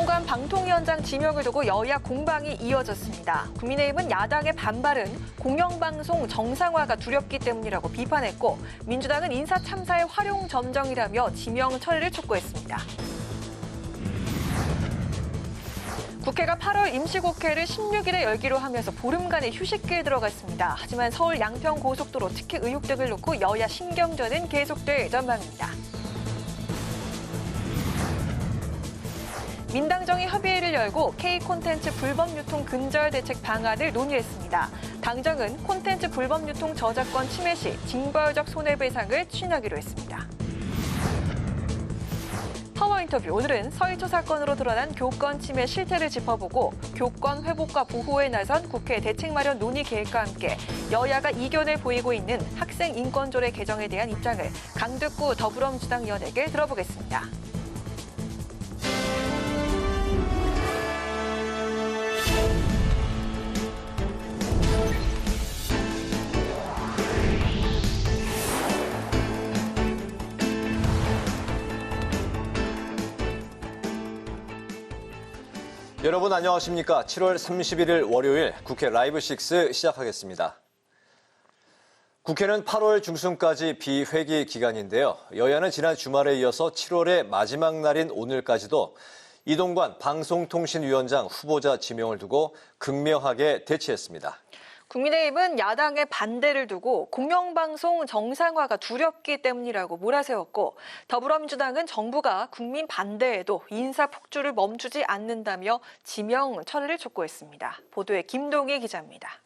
이동관 방통위원장 지명을 두고 여야 공방이 이어졌습니다. 국민의힘은 야당의 반발은 공영방송 정상화가 두렵기 때문이라고 비판했고, 민주당은 인사 참사의 활용 점정이라며 지명 처리를 촉구했습니다. 국회가 8월 임시국회를 16일에 열기로 하면서 보름간의 휴식기에 들어갔습니다. 하지만 서울 양평고속도로 특혜 의혹 등을 놓고 여야 신경전은 계속될 전망입니다. 민당정이 협의회를 열고 K 콘텐츠 불법 유통 근절 대책 방안을 논의했습니다. 당정은 콘텐츠 불법 유통 저작권 침해 시 징벌적 손해배상을 추진하기로 했습니다. 파워 인터뷰, 오늘은 서희초 사건으로 드러난 교권 침해 실태를 짚어보고 교권 회복과 보호에 나선 국회 대책 마련 논의 계획과 함께 여야가 이견을 보이고 있는 학생 인권조례 개정에 대한 입장을 강득구 더불어민주당 의원에게 들어보겠습니다. 여러분 안녕하십니까? 7월 31일 월요일 국회 라이브 6 시작하겠습니다. 국회는 8월 중순까지 비회기 기간인데요. 여야는 지난 주말에 이어서 7월의 마지막 날인 오늘까지도 이동관 방송통신위원장 후보자 지명을 두고 극명하게 대치했습니다. 국민의힘은 야당의 반대를 두고 공영방송 정상화가 두렵기 때문이라고 몰아세웠고, 더불어민주당은 정부가 국민 반대에도 인사폭주를 멈추지 않는다며 지명 처리를 촉구했습니다. 보도에 김동희 기자입니다.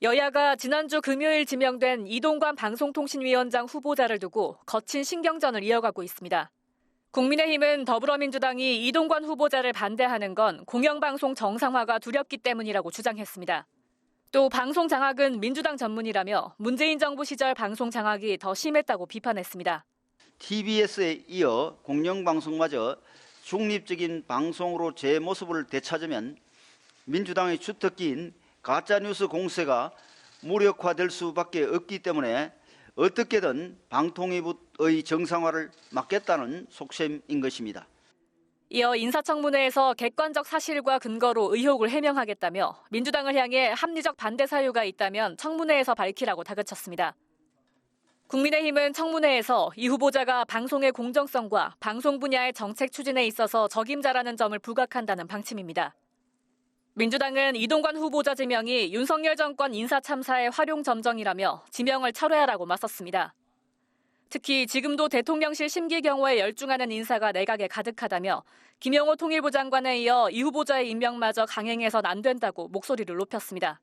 여야가 지난주 금요일 지명된 이동관 방송통신위원장 후보자를 두고 거친 신경전을 이어가고 있습니다. 국민의힘은 더불어민주당이 이동관 후보자를 반대하는 건 공영방송 정상화가 두렵기 때문이라고 주장했습니다. 또 방송 장악은 민주당 전문이라며 문재인 정부 시절 방송 장악이 더 심했다고 비판했습니다. TBS에 이어 공영방송마저 중립적인 방송으로 제 모습을 되찾으면 민주당의 주특기인 가짜뉴스 공세가 무력화될 수밖에 없기 때문에 어떻게든 방통위의 정상화를 막겠다는 속셈인 것입니다. 이어 인사청문회에서 객관적 사실과 근거로 의혹을 해명하겠다며 민주당을 향해 합리적 반대 사유가 있다면 청문회에서 밝히라고 다그쳤습니다. 국민의힘은 청문회에서 이 후보자가 방송의 공정성과 방송 분야의 정책 추진에 있어서 적임자라는 점을 부각한다는 방침입니다. 민주당은 이동관 후보자 지명이 윤석열 정권 인사 참사의 활용 점정이라며 지명을 철회하라고 맞섰습니다. 특히 지금도 대통령실 심기 경호에 열중하는 인사가 내각에 가득하다며 김영호 통일부 장관에 이어 이 후보자의 임명마저 강행해선 안 된다고 목소리를 높였습니다.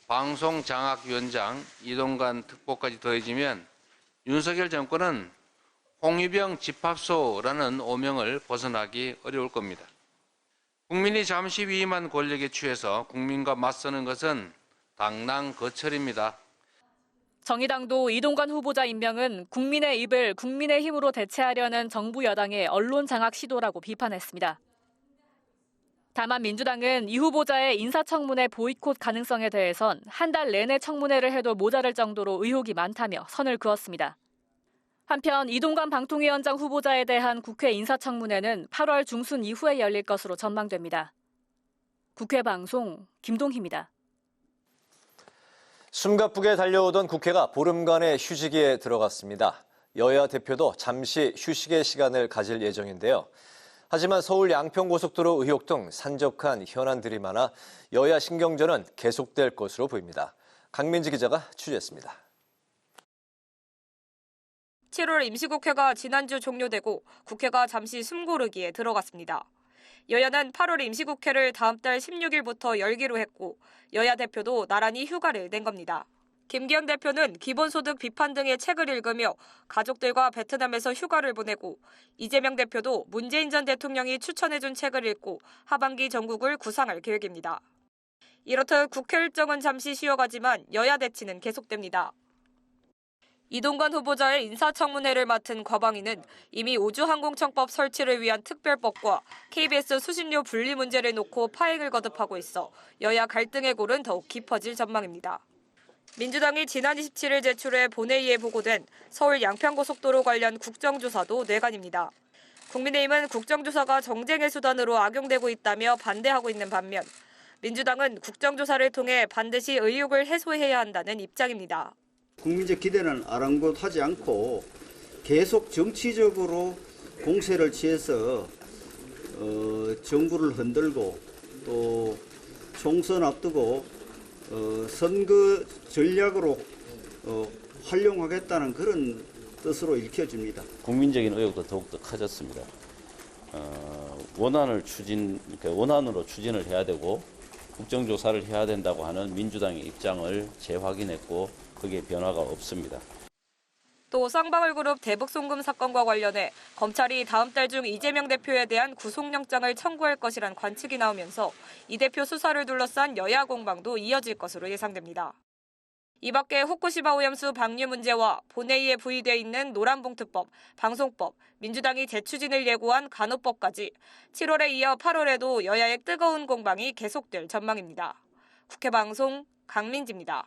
방송장악위원장 이동관 특보까지 더해지면 윤석열 정권은 홍위병 집합소라는 오명을 벗어나기 어려울 겁니다. 국민이 잠시 위임한 권력에 취해서 국민과 맞서는 것은 당랑거철입니다. 정의당도 이동관 후보자 임명은 국민의 입을 국민의힘으로 대체하려는 정부 여당의 언론 장악 시도라고 비판했습니다. 다만 민주당은 이 후보자의 인사청문회 보이콧 가능성에 대해선 한 달 내내 청문회를 해도 모자랄 정도로 의혹이 많다며 선을 그었습니다. 한편 이동관 방통위원장 후보자에 대한 국회 인사청문회는 8월 중순 이후에 열릴 것으로 전망됩니다. 국회 방송 김동희입니다. 숨가쁘게 달려오던 국회가 보름간의 휴식기에 들어갔습니다. 여야 대표도 잠시 휴식의 시간을 가질 예정인데요. 하지만 서울 양평고속도로 의혹 등 산적한 현안들이 많아 여야 신경전은 계속될 것으로 보입니다. 강민지 기자가 취재했습니다. 7월 임시국회가 지난주 종료되고 국회가 잠시 숨고르기에 들어갔습니다. 여야는 8월 임시국회를 다음 달 16일부터 열기로 했고 여야 대표도 나란히 휴가를 낸 겁니다. 김기현 대표는 기본소득 비판 등의 책을 읽으며 가족들과 베트남에서 휴가를 보내고 이재명 대표도 문재인 전 대통령이 추천해준 책을 읽고 하반기 전국을 구상할 계획입니다. 이렇듯 국회 일정은 잠시 쉬어가지만 여야 대치는 계속됩니다. 이동관 후보자의 인사청문회를 맡은 과방위는 이미 우주항공청법 설치를 위한 특별법과 KBS 수신료 분리 문제를 놓고 파행을 거듭하고 있어 여야 갈등의 골은 더욱 깊어질 전망입니다. 민주당이 지난 27일 제출해 본회의에 보고된 서울 양평고속도로 관련 국정조사도 뇌관입니다. 국민의힘은 국정조사가 정쟁의 수단으로 악용되고 있다며 반대하고 있는 반면 민주당은 국정조사를 통해 반드시 의혹을 해소해야 한다는 입장입니다. 국민적 기대는 아랑곳하지 않고 계속 정치적으로 공세를 취해서 정부를 흔들고 또 총선 앞두고 선거 전략으로 활용하겠다는 그런 뜻으로 읽혀집니다. 국민적인 의혹도 더욱더 커졌습니다. 원안으로 추진을 해야 되고 국정조사를 해야 된다고 하는 민주당의 입장을 재확인했고 거기에 변화가 없습니다. 또 쌍방울그룹 대북송금 사건과 관련해 검찰이 다음 달 중 이재명 대표에 대한 구속영장을 청구할 것이란 관측이 나오면서 이 대표 수사를 둘러싼 여야 공방도 이어질 것으로 예상됩니다. 이 밖에 후쿠시마 오염수 방류 문제와 본회의에 부의되어 있는 노란봉투법, 방송법, 민주당이 재추진을 예고한 간호법까지 7월에 이어 8월에도 여야의 뜨거운 공방이 계속될 전망입니다. 국회방송 강민지입니다.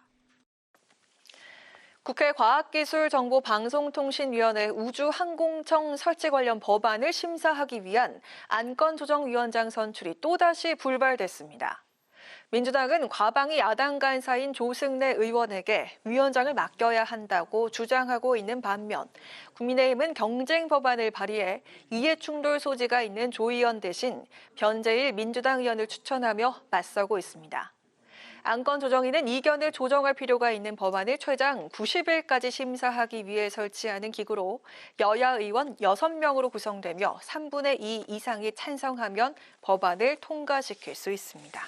국회 과학기술정보방송통신위원회 우주항공청 설치 관련 법안을 심사하기 위한 안건조정위원장 선출이 또다시 불발됐습니다. 민주당은 과방위 야당 간사인 조승래 의원에게 위원장을 맡겨야 한다고 주장하고 있는 반면 국민의힘은 경쟁 법안을 발의해 이해충돌 소지가 있는 조 의원 대신 변재일 민주당 의원을 추천하며 맞서고 있습니다. 안건조정위는 이견을 조정할 필요가 있는 법안을 최장 90일까지 심사하기 위해 설치하는 기구로 여야 의원 6명으로 구성되며 3분의 2 이상이 찬성하면 법안을 통과시킬 수 있습니다.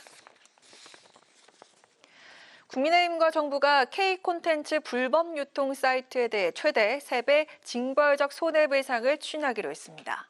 국민의힘과 정부가 K콘텐츠 불법 유통 사이트에 대해 최대 3배 징벌적 손해배상을 추진하기로 했습니다.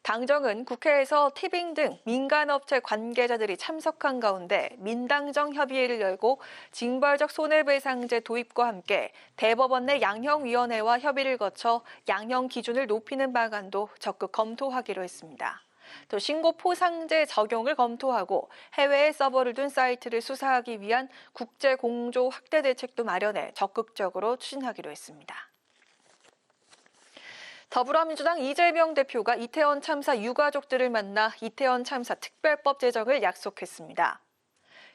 당정은 국회에서 티빙 등 민간업체 관계자들이 참석한 가운데 민당정 협의회를 열고 징벌적 손해배상제 도입과 함께 대법원 내 양형위원회와 협의를 거쳐 양형 기준을 높이는 방안도 적극 검토하기로 했습니다. 또 신고 포상제 적용을 검토하고 해외에 서버를 둔 사이트를 수사하기 위한 국제 공조 확대 대책도 마련해 적극적으로 추진하기로 했습니다. 더불어민주당 이재명 대표가 이태원 참사 유가족들을 만나 이태원 참사 특별법 제정을 약속했습니다.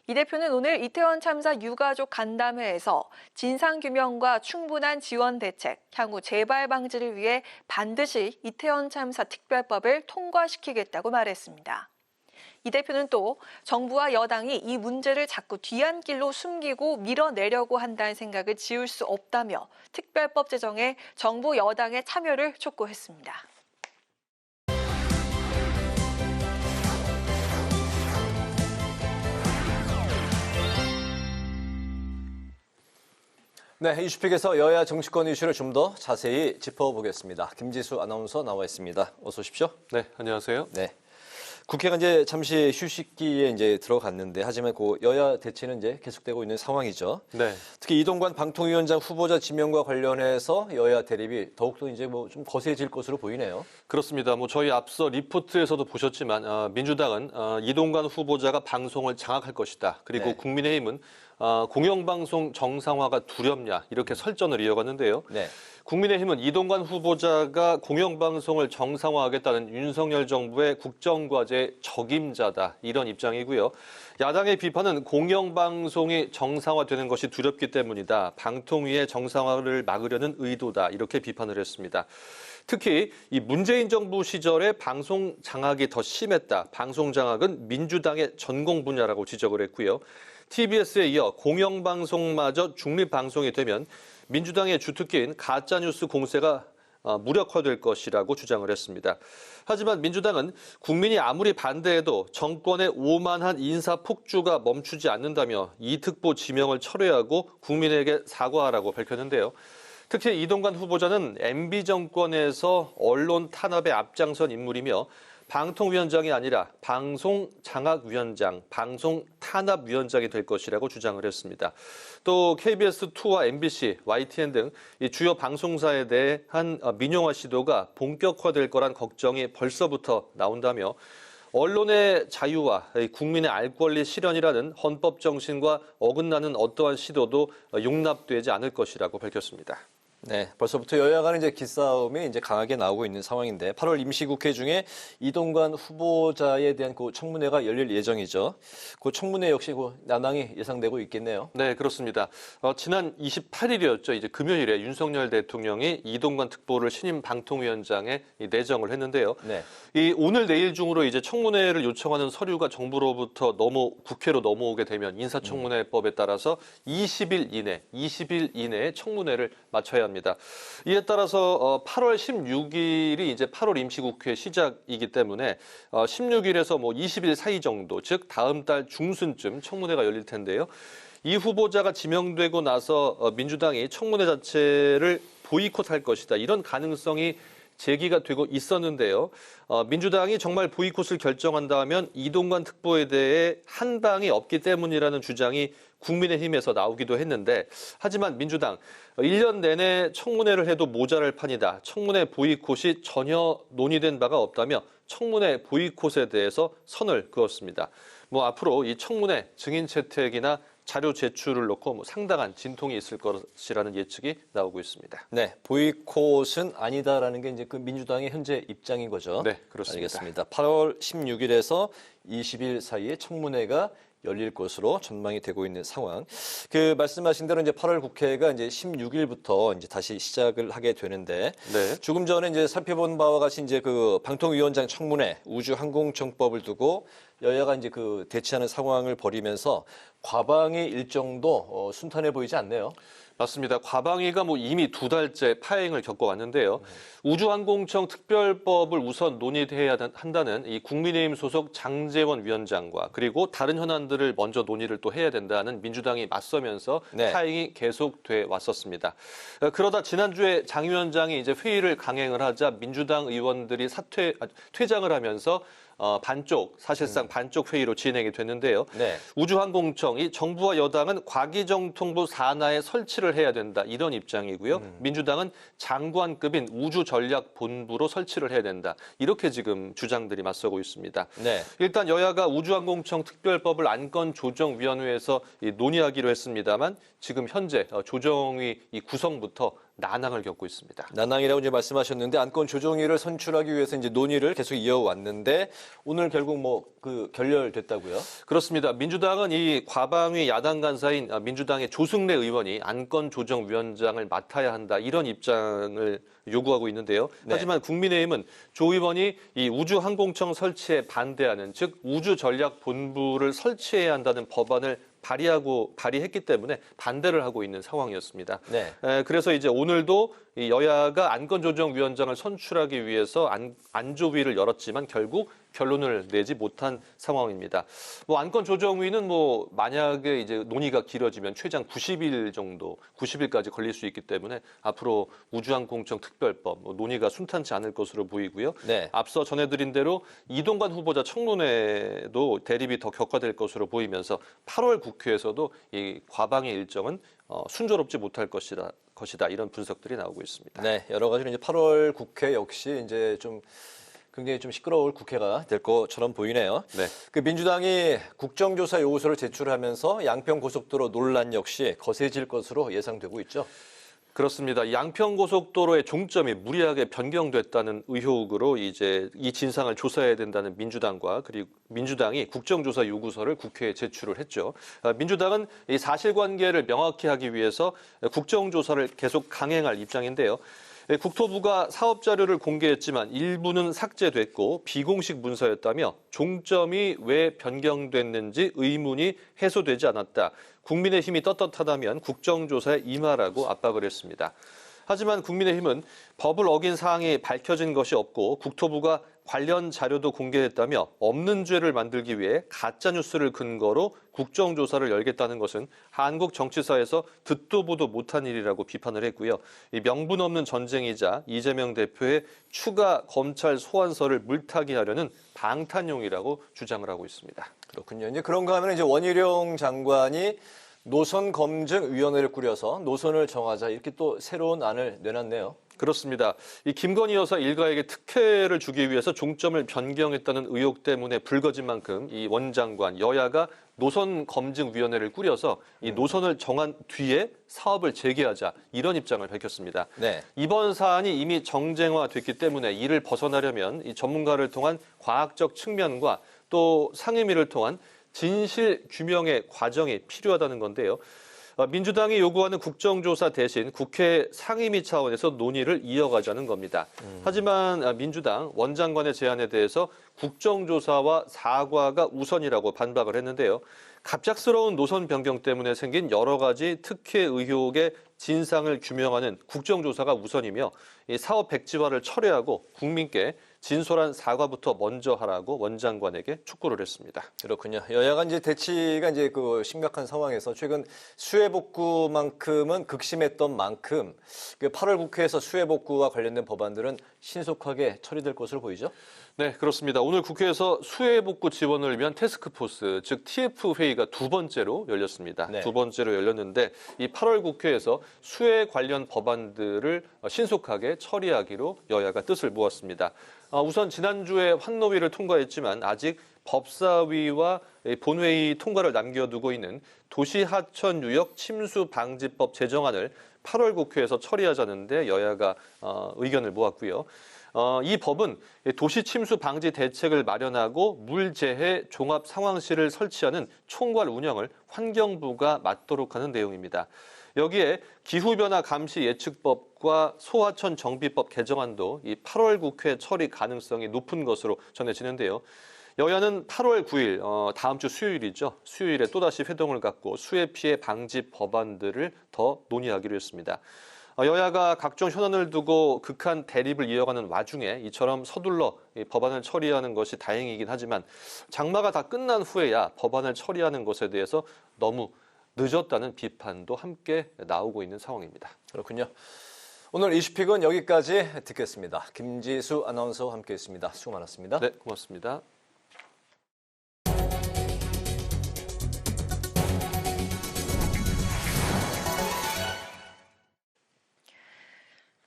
이 대표는 오늘 이태원 참사 유가족 간담회에서 진상규명과 충분한 지원 대책, 향후 재발 방지를 위해 반드시 이태원 참사 특별법을 통과시키겠다고 말했습니다. 이 대표는 또 정부와 여당이 이 문제를 자꾸 뒤안길로 숨기고 밀어내려고 한다는 생각을 지울 수 없다며 특별법 제정에 정부 여당의 참여를 촉구했습니다. 네, 이슈픽에서 여야 정치권 이슈를 좀 더 자세히 짚어보겠습니다. 김지수 아나운서 나와 있습니다. 어서 오십시오. 네, 안녕하세요. 네. 국회가 이제 잠시 휴식기에 이제 들어갔는데 하지만 그 여야 대치는 이제 계속되고 있는 상황이죠. 네. 특히 이동관 방통위원장 후보자 지명과 관련해서 여야 대립이 더욱더 이제 뭐 좀 거세질 것으로 보이네요. 그렇습니다. 저희 앞서 리포트에서도 보셨지만 민주당은 이동관 후보자가 방송을 장악할 것이다. 그리고 네. 국민의힘은 공영방송 정상화가 두렵냐 이렇게 설전을 이어갔는데요. 네. 국민의힘은 이동관 후보자가 공영방송을 정상화하겠다는 윤석열 정부의 국정과제 적임자다 이런 입장이고요. 야당의 비판은 공영방송이 정상화되는 것이 두렵기 때문이다. 방통위의 정상화를 막으려는 의도다 이렇게 비판을 했습니다. 특히 이 문재인 정부 시절에 방송 장악이 더 심했다. 방송 장악은 민주당의 전공 분야라고 지적을 했고요. TBS에 이어 공영방송마저 중립방송이 되면 민주당의 주특기인 가짜뉴스 공세가 무력화될 것이라고 주장을 했습니다. 하지만 민주당은 국민이 아무리 반대해도 정권의 오만한 인사 폭주가 멈추지 않는다며 이 특보 지명을 철회하고 국민에게 사과하라고 밝혔는데요. 특히 이동관 후보자는 MB 정권에서 언론 탄압에 앞장선 인물이며 방통위원장이 아니라 방송장악위원장, 방송탄압위원장이 될 것이라고 주장을 했습니다. 또 KBS2와 MBC, YTN 등 이 주요 방송사에 대한 민영화 시도가 본격화될 거란 걱정이 벌써부터 나온다며 언론의 자유와 국민의 알 권리 실현이라는 헌법 정신과 어긋나는 어떠한 시도도 용납되지 않을 것이라고 밝혔습니다. 네, 벌써부터 여야 간의 이제 기싸움이 이제 강하게 나오고 있는 상황인데 8월 임시국회 중에 이동관 후보자에 대한 그 청문회가 열릴 예정이죠. 그 청문회 역시 그 난항이 예상되고 있겠네요. 네, 그렇습니다. 지난 28일이었죠. 이제 금요일에 윤석열 대통령이 이동관 특보를 신임 방통위원장에 내정을 했는데요. 네. 이 오늘 내일 중으로 이제 청문회를 요청하는 서류가 정부로부터 국회로 넘어오게 되면 인사청문회법에 따라서 20일 이내에 청문회를 마쳐야 합니다. 이에 따라서 8월 16일이 이제 8월 임시국회 시작이기 때문에 16일에서 20일 사이 정도, 즉 다음 달 중순쯤 청문회가 열릴 텐데요. 이 후보자가 지명되고 나서 민주당이 청문회 자체를 보이콧할 것이다. 이런 가능성이 제기가 되고 있었는데요. 민주당이 정말 보이콧을 결정한다면 이동관 특보에 대해 한방이 없기 때문이라는 주장이 국민의힘에서 나오기도 했는데, 하지만 민주당 1년 내내 청문회를 해도 모자랄 판이다. 청문회 보이콧이 전혀 논의된 바가 없다며 청문회 보이콧에 대해서 선을 그었습니다. 앞으로 이 청문회 증인 채택이나 자료 제출을 놓고 상당한 진통이 있을 것이라는 예측이 나오고 있습니다. 네, 보이콧은 아니다라는 게 이제 그 민주당의 현재 입장인 거죠. 네, 그렇습니다. 알겠습니다. 8월 16일에서 20일 사이에 청문회가 열릴 것으로 전망이 되고 있는 상황. 그 말씀하신 대로 이제 8월 국회가 이제 16일부터 이제 다시 시작을 하게 되는데, 네. 조금 전에 이제 살펴본 바와 같이 이제 그 방통위원장 청문회, 우주항공청법을 두고 여야가 이제 그 대치하는 상황을 벌이면서 과방위 일정도 순탄해 보이지 않네요. 맞습니다. 과방위가 이미 2달째 파행을 겪어왔는데요. 우주항공청 특별법을 우선 논의해야 한다는 이 국민의힘 소속 장제원 위원장과 그리고 다른 현안들을 먼저 논의를 또 해야 된다는 민주당이 맞서면서 네. 파행이 계속돼 왔었습니다. 그러다 지난주에 장 위원장이 이제 회의를 강행을 하자 민주당 의원들이 퇴장을 하면서 사실상 반쪽 회의로 진행이 됐는데요. 네. 우주항공청, 이 정부와 여당은 과기정통부 산하에 설치를 해야 된다, 이런 입장이고요. 민주당은 장관급인 우주전략본부로 설치를 해야 된다, 이렇게 지금 주장들이 맞서고 있습니다. 네. 일단 여야가 우주항공청 특별법을 안건조정위원회에서 논의하기로 했습니다만 지금 현재 조정위 이 구성부터 난항을 겪고 있습니다. 난항이라고 이제 말씀하셨는데 안건 조정위를 선출하기 위해서 이제 논의를 계속 이어왔는데 오늘 결국 결렬됐다고요? 그렇습니다. 민주당은 이 과방위 야당 간사인 민주당의 조승래 의원이 안건조정위원장을 맡아야 한다, 이런 입장을 요구하고 있는데요. 네. 하지만 국민의힘은 조 의원이 이 우주항공청 설치에 반대하는, 즉 우주전략본부를 설치해야 한다는 법안을 발의했기 때문에 반대를 하고 있는 상황이었습니다. 네. 그래서 이제 오늘도 이 여야가 안건조정위원장을 선출하기 위해서 안조위를 열었지만 결국 결론을 내지 못한 상황입니다. 안건조정위는 만약에 이제 논의가 길어지면 최장 90일까지 걸릴 수 있기 때문에 앞으로 우주항공청 특별법 논의가 순탄치 않을 것으로 보이고요. 네. 앞서 전해드린 대로 이동관 후보자 청문회도 대립이 더 격화될 것으로 보이면서 8월 국회에서도 이 과방위 일정은 순조롭지 못할 것이다, 이런 분석들이 나오고 있습니다. 네, 여러 가지로 이제 8월 국회 역시 이제 굉장히 좀 시끄러울 국회가 될 것처럼 보이네요. 네. 그 민주당이 국정조사 요구서를 제출하면서 양평 고속도로 논란 역시 거세질 것으로 예상되고 있죠. 그렇습니다. 양평고속도로의 종점이 무리하게 변경됐다는 의혹으로 이제 이 진상을 조사해야 된다는 민주당과 그리고 민주당이 국정조사 요구서를 국회에 제출을 했죠. 민주당은 이 사실관계를 명확히 하기 위해서 국정조사를 계속 강행할 입장인데요. 국토부가 사업 자료를 공개했지만 일부는 삭제됐고 비공식 문서였다며 종점이 왜 변경됐는지 의문이 해소되지 않았다. 국민의힘이 떳떳하다면 국정조사에 임하라고 압박을 했습니다. 하지만 국민의힘은 법을 어긴 사항이 밝혀진 것이 없고 국토부가 관련 자료도 공개했다며 없는 죄를 만들기 위해 가짜뉴스를 근거로 국정조사를 열겠다는 것은 한국 정치사에서 듣도 보도 못한 일이라고 비판을 했고요. 이 명분 없는 전쟁이자 이재명 대표의 추가 검찰 소환서를 물타기 하려는 방탄용이라고 주장을 하고 있습니다. 그렇군요. 이제 그런가 하면 이제 원희룡 장관이 노선검증위원회를 꾸려서 노선을 정하자, 이렇게 또 새로운 안을 내놨네요. 그렇습니다. 이 김건희 여사 일가에게 특혜를 주기 위해서 종점을 변경했다는 의혹 때문에 불거진 만큼 이 원 장관, 여야가 노선검증위원회를 꾸려서 이 노선을 정한 뒤에 사업을 재개하자 이런 입장을 밝혔습니다. 네. 이번 사안이 이미 정쟁화됐기 때문에 이를 벗어나려면 이 전문가를 통한 과학적 측면과 또 상임위를 통한 진실 규명의 과정이 필요하다는 건데요. 민주당이 요구하는 국정조사 대신 국회 상임위 차원에서 논의를 이어가자는 겁니다. 하지만 민주당 원장관의 제안에 대해서 국정조사와 사과가 우선이라고 반박을 했는데요. 갑작스러운 노선 변경 때문에 생긴 여러 가지 특혜 의혹의 진상을 규명하는 국정조사가 우선이며 이 사업 백지화를 철회하고 국민께 진솔한 사과부터 먼저 하라고 원장관에게 촉구를 했습니다. 그렇군요. 여야가 이제 대치가 이제 그 심각한 상황에서 최근 수해복구만큼은 극심했던 만큼 그 8월 국회에서 수해복구와 관련된 법안들은 신속하게 처리될 것으로 보이죠? 네, 그렇습니다. 오늘 국회에서 수해복구 지원을 위한 태스크포스, 즉 TF 회의가 두 번째로 열렸습니다. 네. 두 번째로 열렸는데 이 8월 국회에서 수해 관련 법안들을 신속하게 처리하기로 여야가 뜻을 모았습니다. 우선 지난주에 환노위를 통과했지만 아직 법사위와 본회의 통과를 남겨두고 있는 도시하천유역 침수방지법 제정안을 8월 국회에서 처리하자는데 여야가 의견을 모았고요. 이 법은 도시 침수 방지 대책을 마련하고 물재해 종합 상황실을 설치하는 총괄 운영을 환경부가 맡도록 하는 내용입니다. 여기에 기후변화 감시 예측법과 소하천 정비법 개정안도 이 8월 국회 처리 가능성이 높은 것으로 전해지는데요. 여야는 8월 9일, 다음 주 수요일이죠. 수요일에 또다시 회동을 갖고 수해 피해 방지 법안들을 더 논의하기로 했습니다. 여야가 각종 현안을 두고 극한 대립을 이어가는 와중에 이처럼 서둘러 법안을 처리하는 것이 다행이긴 하지만 장마가 다 끝난 후에야 법안을 처리하는 것에 대해서 너무 늦었다는 비판도 함께 나오고 있는 상황입니다. 그렇군요. 오늘 이슈픽은 여기까지 듣겠습니다. 김지수 아나운서와 함께했습니다. 수고 많았습니다. 네, 고맙습니다.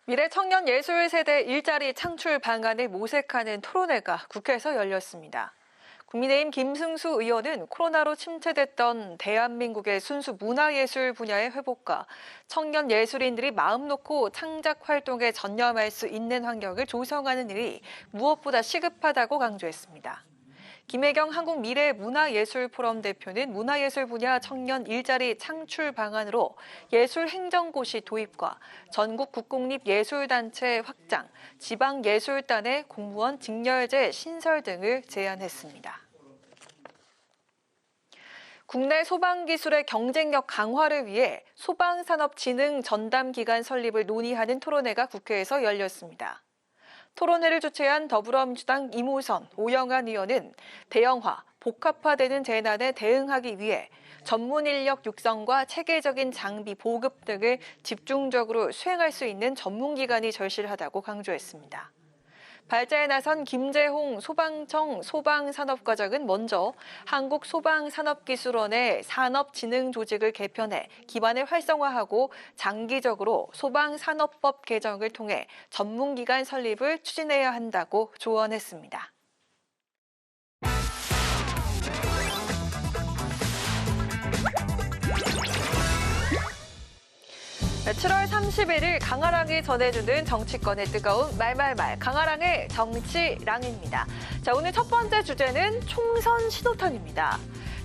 미래 청년 예술 세대 일자리 창출 방안을 모색하는 토론회가 국회에서 열렸습니다. 국민의힘 김승수 의원은 코로나로 침체됐던 대한민국의 순수 문화예술 분야의 회복과 청년 예술인들이 마음 놓고 창작 활동에 전념할 수 있는 환경을 조성하는 일이 무엇보다 시급하다고 강조했습니다. 김혜경 한국미래문화예술포럼 대표는 문화예술 분야 청년 일자리 창출 방안으로 예술행정고시 도입과 전국 국공립예술단체 확장, 지방예술단의 공무원 직렬제 신설 등을 제안했습니다. 국내 소방기술의 경쟁력 강화를 위해 소방산업진흥 전담기관 설립을 논의하는 토론회가 국회에서 열렸습니다. 토론회를 주최한 더불어민주당 이모선, 오영환 의원은 대형화, 복합화되는 재난에 대응하기 위해 전문 인력 육성과 체계적인 장비 보급 등을 집중적으로 수행할 수 있는 전문기관이 절실하다고 강조했습니다. 발제에 나선 김재홍 소방청 소방산업과장은 먼저 한국소방산업기술원의 산업진흥조직을 개편해 기반을 활성화하고 장기적으로 소방산업법 개정을 통해 전문기관 설립을 추진해야 한다고 조언했습니다. 7월 31일 강아랑이 전해주는 정치권의 뜨거운 말말말 강아랑의 정치랑입니다. 자, 오늘 첫 번째 주제는 총선 신호탄입니다.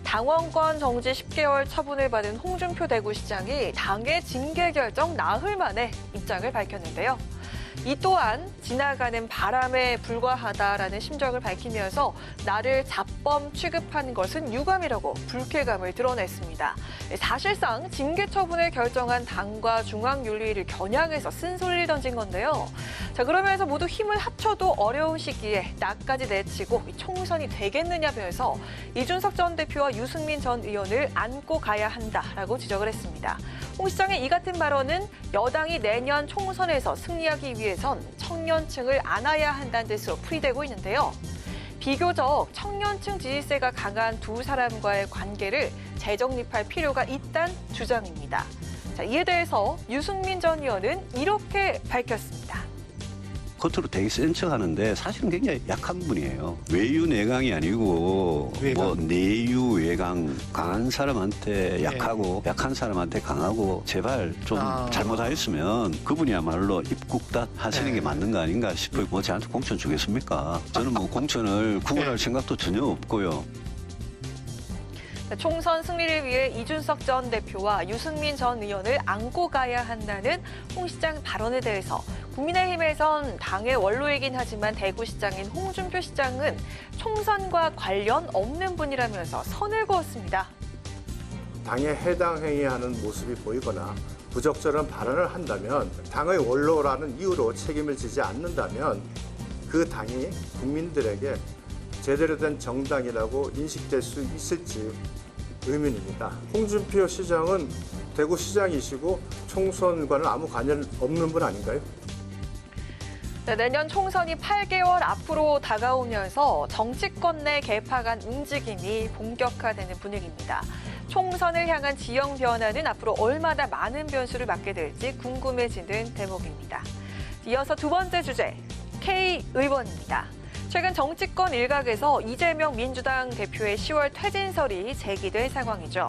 당원권 정지 10개월 처분을 받은 홍준표 대구시장이 당의 징계 결정 나흘 만에 입장을 밝혔는데요. 이 또한 지나가는 바람에 불과하다라는 심정을 밝히면서 나를 잡범 취급한 것은 유감이라고 불쾌감을 드러냈습니다. 사실상 징계 처분을 결정한 당과 중앙윤리위를 겨냥해서 쓴소리를 던진 건데요. 자, 그러면서 모두 힘을 합쳐도 어려운 시기에 나까지 내치고 총선이 되겠느냐면서 이준석 전 대표와 유승민 전 의원을 안고 가야 한다라고 지적을 했습니다. 홍 시장의 이 같은 발언은 여당이 내년 총선에서 승리하기 위해선 청년층을 안아야 한다는 뜻으로 풀이되고 있는데요. 비교적 청년층 지지세가 강한 두 사람과의 관계를 재정립할 필요가 있다는 주장입니다. 자, 이에 대해서 유승민 전 의원은 이렇게 밝혔습니다. 겉으로 되게 센 척 하는데 사실은 굉장히 약한 분이에요. 외유내강이 아니고 뭐 내유외강, 강한 사람한테 약하고 약한 사람한테 강하고 제발 좀 잘못하였으면 그분이야말로 입국닷 하시는 게 맞는 거 아닌가 싶어요. 뭐 저한테 공천 주겠습니까? 저는 뭐 공천을 구걸할 생각도 전혀 없고요. 총선 승리를 위해 이준석 전 대표와 유승민 전 의원을 안고 가야 한다는 홍 시장 발언에 대해서 국민의힘에선 당의 원로이긴 하지만 대구시장인 홍준표 시장은 총선과 관련 없는 분이라면서 선을 그었습니다. 당에 해당 행위하는 모습이 보이거나 부적절한 발언을 한다면 당의 원로라는 이유로 책임을 지지 않는다면 그 당이 국민들에게 제대로 된 정당이라고 인식될 수 있을지 의문입니다. 홍준표 시장은 대구시장이시고 총선과는 아무 관련 없는 분 아닌가요? 내년 총선이 8개월 앞으로 다가오면서 정치권 내 개파 간 움직임이 본격화되는 분위기입니다. 총선을 향한 지형 변화는 앞으로 얼마나 많은 변수를 맞게 될지 궁금해지는 대목입니다. 이어서 두 번째 주제, K 의원입니다. 최근 정치권 일각에서 이재명 민주당 대표의 10월 퇴진설이 제기된 상황이죠.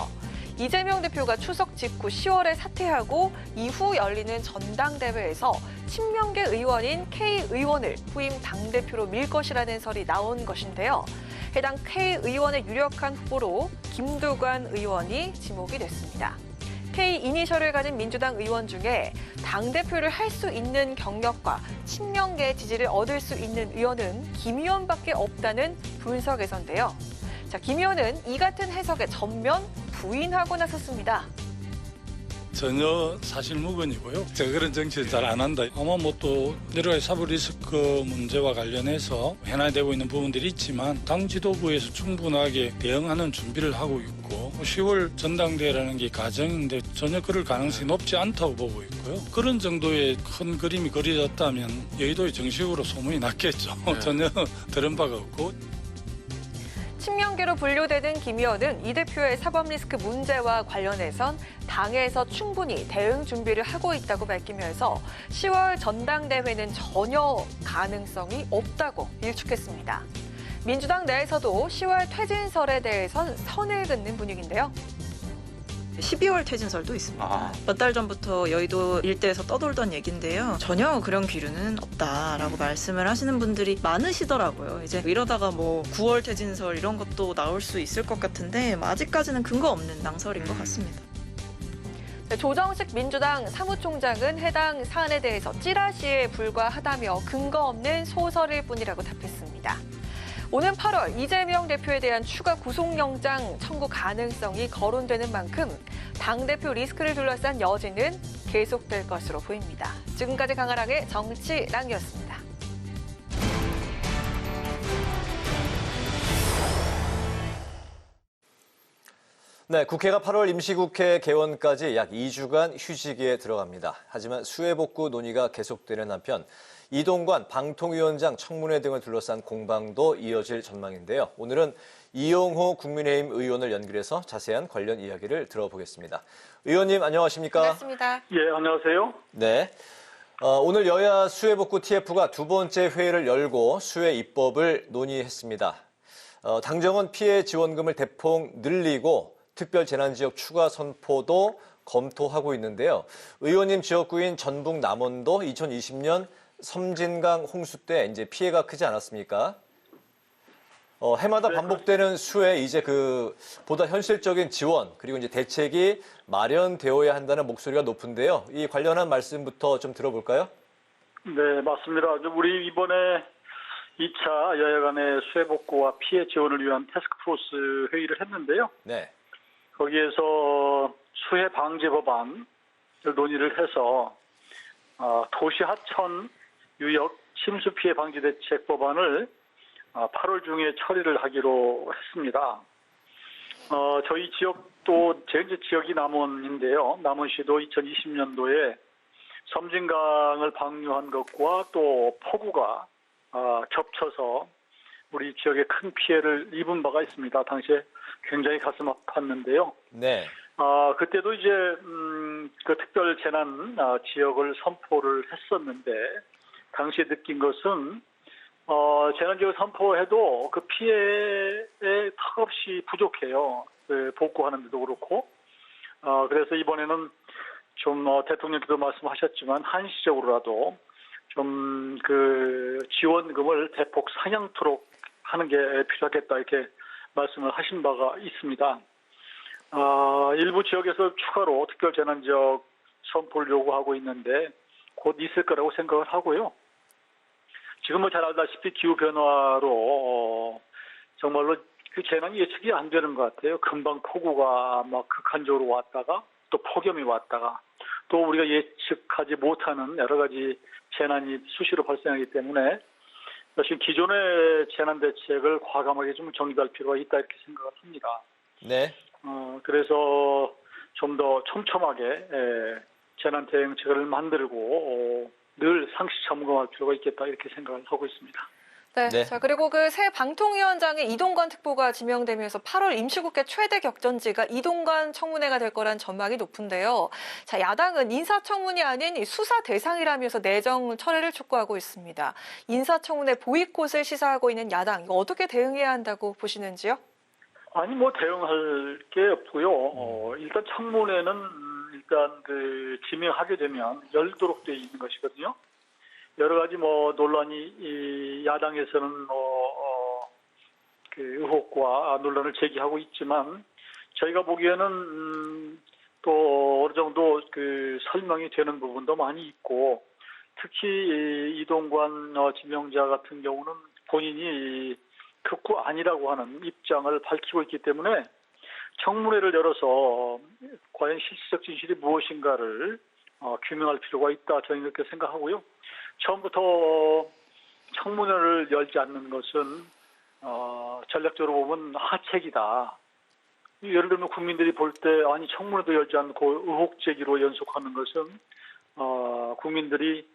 이재명 대표가 추석 직후 10월에 사퇴하고 이후 열리는 전당대회에서 친명계 의원인 K 의원을 후임 당대표로 밀 것이라는 설이 나온 것인데요. 해당 K 의원의 유력한 후보로 김두관 의원이 지목이 됐습니다. K 이니셜을 가진 민주당 의원 중에 당대표를 할 수 있는 경력과 친명계 지지를 얻을 수 있는 의원은 김 의원밖에 없다는 분석에서인데요. 자, 김 의원은 이 같은 해석에 전면 부인하고 나섰습니다. 전혀 사실무근이고요. 제가 그런 정치를 잘 안 한다. 아마 뭐 또 여러 가지 사법 리스크 문제와 관련해서 해나되고 있는 부분들이 있지만 당 지도부에서 충분하게 대응하는 준비를 하고 있고 10월 전당대회라는 게 가정인데 전혀 그럴 가능성이 높지 않다고 보고 있고요. 그런 정도의 큰 그림이 그려졌다면 여의도의 정식으로 소문이 났겠죠. 전혀 들은 바가 없고. 친명계로 분류되는 김 의원은 이 대표의 사법 리스크 문제와 관련해선 당에서 충분히 대응 준비를 하고 있다고 밝히면서 10월 전당대회는 전혀 가능성이 없다고 일축했습니다. 민주당 내에서도 10월 퇴진설에 대해선 선을 긋는 분위기인데요. 12월 퇴진설도 있습니다. 몇 달 전부터 여의도 일대에서 떠돌던 얘기인데요. 전혀 그런 기류는 없다라고 말씀을 하시는 분들이 많으시더라고요. 이제 이러다가 뭐 9월 퇴진설 이런 것도 나올 수 있을 것 같은데 아직까지는 근거 없는 낭설인 것 같습니다. 조정식 민주당 사무총장은 해당 사안에 대해서 찌라시에 불과하다며 근거 없는 소설일 뿐이라고 답했습니다. 오는 8월 이재명 대표에 대한 추가 구속영장 청구 가능성이 거론되는 만큼 당대표 리스크를 둘러싼 여진은 계속될 것으로 보입니다. 지금까지 강아랑의 정치랑이었습니다. 네, 국회가 8월 임시국회 개원까지 약 2주간 휴직에 들어갑니다. 하지만 수해복구 논의가 계속되는 한편 이동관 방통위원장 청문회 등을 둘러싼 공방도 이어질 전망인데요. 오늘은 이용호 국민의힘 의원을 연결해서 자세한 관련 이야기를 들어보겠습니다. 의원님 안녕하십니까? 반갑습니다. 예, 안녕하세요. 네. 오늘 여야 수해복구 TF가 두 번째 회의를 열고 수해 입법을 논의했습니다. 당정은 피해 지원금을 대폭 늘리고 특별재난지역 추가 선포도 검토하고 있는데요. 의원님 지역구인 전북 남원도 2020년 섬진강 홍수 때 이제 피해가 크지 않았습니까? 해마다 반복되는 수해 이제 보다 현실적인 지원 그리고 이제 대책이 마련되어야 한다는 목소리가 높은데요. 이 관련한 말씀부터 좀 들어볼까요? 네, 맞습니다. 우리 이번에 2차 여야 간의 수해 복구와 피해 지원을 위한 태스크포스 회의를 했는데요. 네. 거기에서 수해 방지 법안을 논의를 해서 도시 하천 유역 침수 피해 방지 대책 법안을 8월 중에 처리를 하기로 했습니다. 저희 지역도 제 지역이 남원인데요. 남원시도 2020년도에 섬진강을 방류한 것과 또 폭우가 겹쳐서 우리 지역에 큰 피해를 입은 바가 있습니다. 당시에 굉장히 가슴 아팠는데요. 네. 그때도 이제 그 특별 재난 지역을 선포를 했었는데 당시에 느낀 것은 재난지역 선포해도 그 피해에 턱없이 부족해요. 그 복구하는 데도 그렇고. 그래서 이번에는 좀 대통령께도 말씀하셨지만 한시적으로라도 좀 그 지원금을 대폭 상향토록 하는 게 필요하겠다 이렇게 말씀을 하신 바가 있습니다. 일부 지역에서 추가로 특별 재난지역 선포를 요구하고 있는데 곧 있을 거라고 생각을 하고요. 지금 잘 알다시피 기후변화로 정말로 그 재난이 예측이 안 되는 것 같아요. 금방 폭우가 막 극한적으로 왔다가 또 폭염이 왔다가 또 우리가 예측하지 못하는 여러 가지 재난이 수시로 발생하기 때문에 사실 기존의 재난 대책을 과감하게 좀 정립할 필요가 있다 이렇게 생각을 합니다. 네. 그래서 좀 더 촘촘하게 재난 대응책을 만들고 늘 상시 점검할 필요가 있겠다 이렇게 생각을 하고 있습니다. 네. 네. 자, 그리고 그 새 방통위원장의 이동관 특보가 지명되면서 8월 임시국회 최대 격전지가 이동관 청문회가 될 거란 전망이 높은데요. 자, 야당은 인사청문이 아닌 이 수사 대상이라면서 내정 철회를 촉구하고 있습니다. 인사청문회 보이콧을 시사하고 있는 야당, 이거 어떻게 대응해야 한다고 보시는지요? 아니 뭐 대응할 게 없고요. 일단 청문회는 일단 그 지명하게 되면 열도록 돼 있는 것이거든요. 여러 가지 뭐 논란이 이 야당에서는 그 의혹과 논란을 제기하고 있지만 저희가 보기에는 또 어느 정도 그 설명이 되는 부분도 많이 있고 특히 이동관 지명자 같은 경우는 본인이 극구 아니라고 하는 입장을 밝히고 있기 때문에 청문회를 열어서 과연 실질적 진실이 무엇인가를 규명할 필요가 있다 저희는 그렇게 생각하고요. 처음부터 청문회를 열지 않는 것은 전략적으로 보면 하책이다. 예를 들면 국민들이 볼 때 아니 청문회도 열지 않고 의혹 제기로 연속하는 것은 국민들이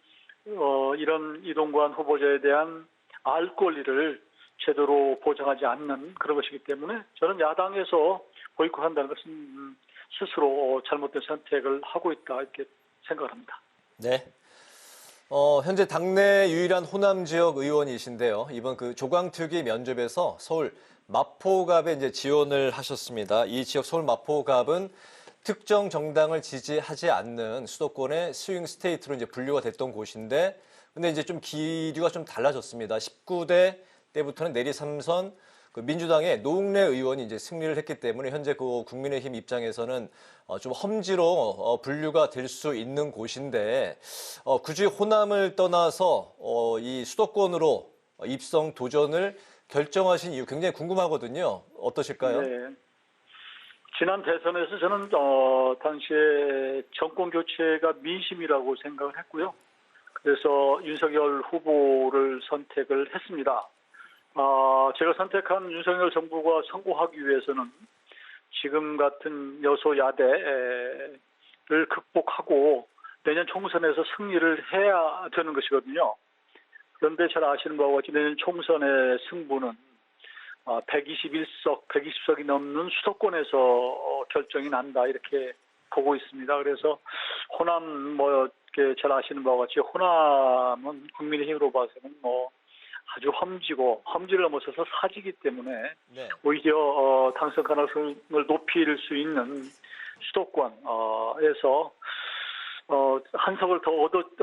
이런 이동관 후보자에 대한 알 권리를 제대로 보장하지 않는 그런 것이기 때문에 저는 야당에서 보이콧한다는 것은 스스로 잘못된 선택을 하고 있다 이렇게 생각을 합니다. 네. 현재 당내 유일한 호남 지역 의원이신데요. 이번 그 조광특위 면접에서 서울 마포갑에 이제 지원을 하셨습니다. 이 지역 서울 마포갑은 특정 정당을 지지하지 않는 수도권의 스윙 스테이트로 이제 분류가 됐던 곳인데, 근데 이제 좀 기류가 좀 달라졌습니다. 19대 때부터는 내리 3선 그 민주당의 노웅래 의원이 이제 승리를 했기 때문에 현재 그 국민의힘 입장에서는 좀 험지로 분류가 될 수 있는 곳인데 굳이 호남을 떠나서 이 수도권으로 입성 도전을 결정하신 이유 굉장히 궁금하거든요. 어떠실까요? 네. 지난 대선에서 저는 당시에 정권 교체가 민심이라고 생각을 했고요. 그래서 윤석열 후보를 선택을 했습니다. 제가 선택한 윤석열 정부가 성공하기 위해서는 지금 같은 여소야대를 극복하고 내년 총선에서 승리를 해야 되는 것이거든요. 그런데 잘 아시는 바와 같이 내년 총선의 승부는 120석이 넘는 수도권에서 결정이 난다 이렇게 보고 있습니다. 그래서 호남 잘 아시는 바와 같이 호남은 국민의힘으로 봐서는 아주 험지를 넘어서서 사지기 때문에 네. 오히려 당선 가능성을 높일 수 있는 수도권에서 한 석을 더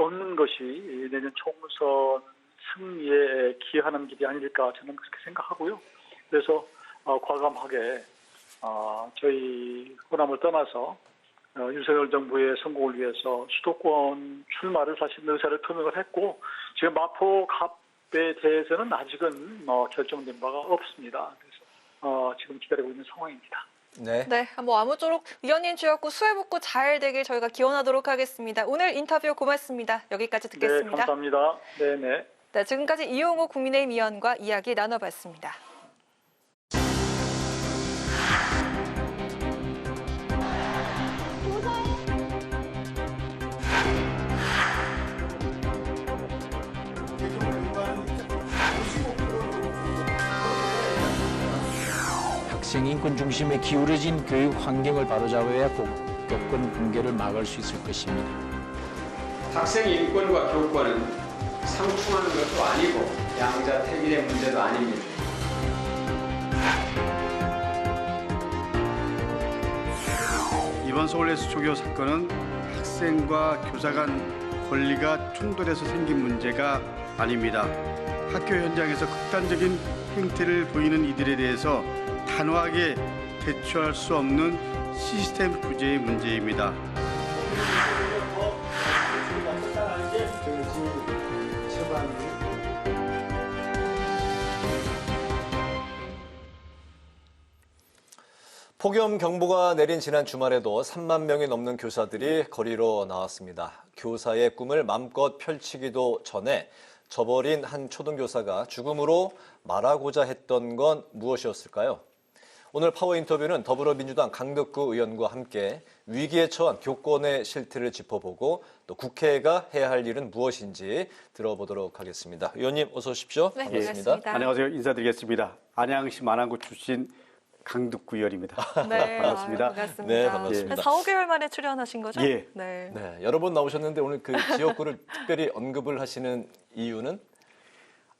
얻는 것이 내년 총선 승리에 기여하는 길이 아닐까 저는 그렇게 생각하고요. 그래서 과감하게 저희 호남을 떠나서 윤석열 정부의 성공을 위해서 수도권 출마를 사실 의사를 표명을 했고 지금 마포갑에 대해서는 아직은 결정된 바가 없습니다. 그래서 지금 기다리고 있는 상황입니다. 네. 네, 아무쪼록 의원님 주였고 수해복구 잘 되길 저희가 기원하도록 하겠습니다. 오늘 인터뷰 고맙습니다. 여기까지 듣겠습니다. 네, 감사합니다. 네네. 네, 지금까지 이용호 국민의힘 의원과 이야기 나눠봤습니다. 학생 인권 중심에 기울어진 교육 환경을 바로잡아야 교권 붕괴를 막을 수 있을 것입니다. 학생 인권과 교권은 상충하는 것도 아니고 양자택일의 문제도 아닙니다. 이번 서울예수 초교 사건은 학생과 교사 간 권리가 충돌해서 생긴 문제가 아닙니다. 학교 현장에서 극단적인 행태를 보이는 이들에 대해서 단호하게 대처할 수 없는 시스템 부재의 문제입니다. 폭염 경보가 내린 지난 주말에도 3만 명이 넘는 교사들이 거리로 나왔습니다. 교사의 꿈을 맘껏 펼치기도 전에 저버린 한 초등교사가 죽음으로 말하고자 했던 건 무엇이었을까요? 오늘 파워 인터뷰는 더불어민주당 강덕구 의원과 함께 위기에 처한 교권의 실태를 짚어보고 또 국회가 해야 할 일은 무엇인지 들어보도록 하겠습니다. 의원님 어서 오십시오. 네, 반갑습니다. 반갑습니다. 안녕하세요. 인사드리겠습니다. 안양시 만안구 출신 강덕구 의원입니다. 네, 반갑습니다. 반갑습니다. 네, 반갑습니다. 한 4, 5개월 만에 출연하신 거죠? 예. 네. 네, 여러 번 나오셨는데 오늘 그 지역구를 특별히 언급을 하시는 이유는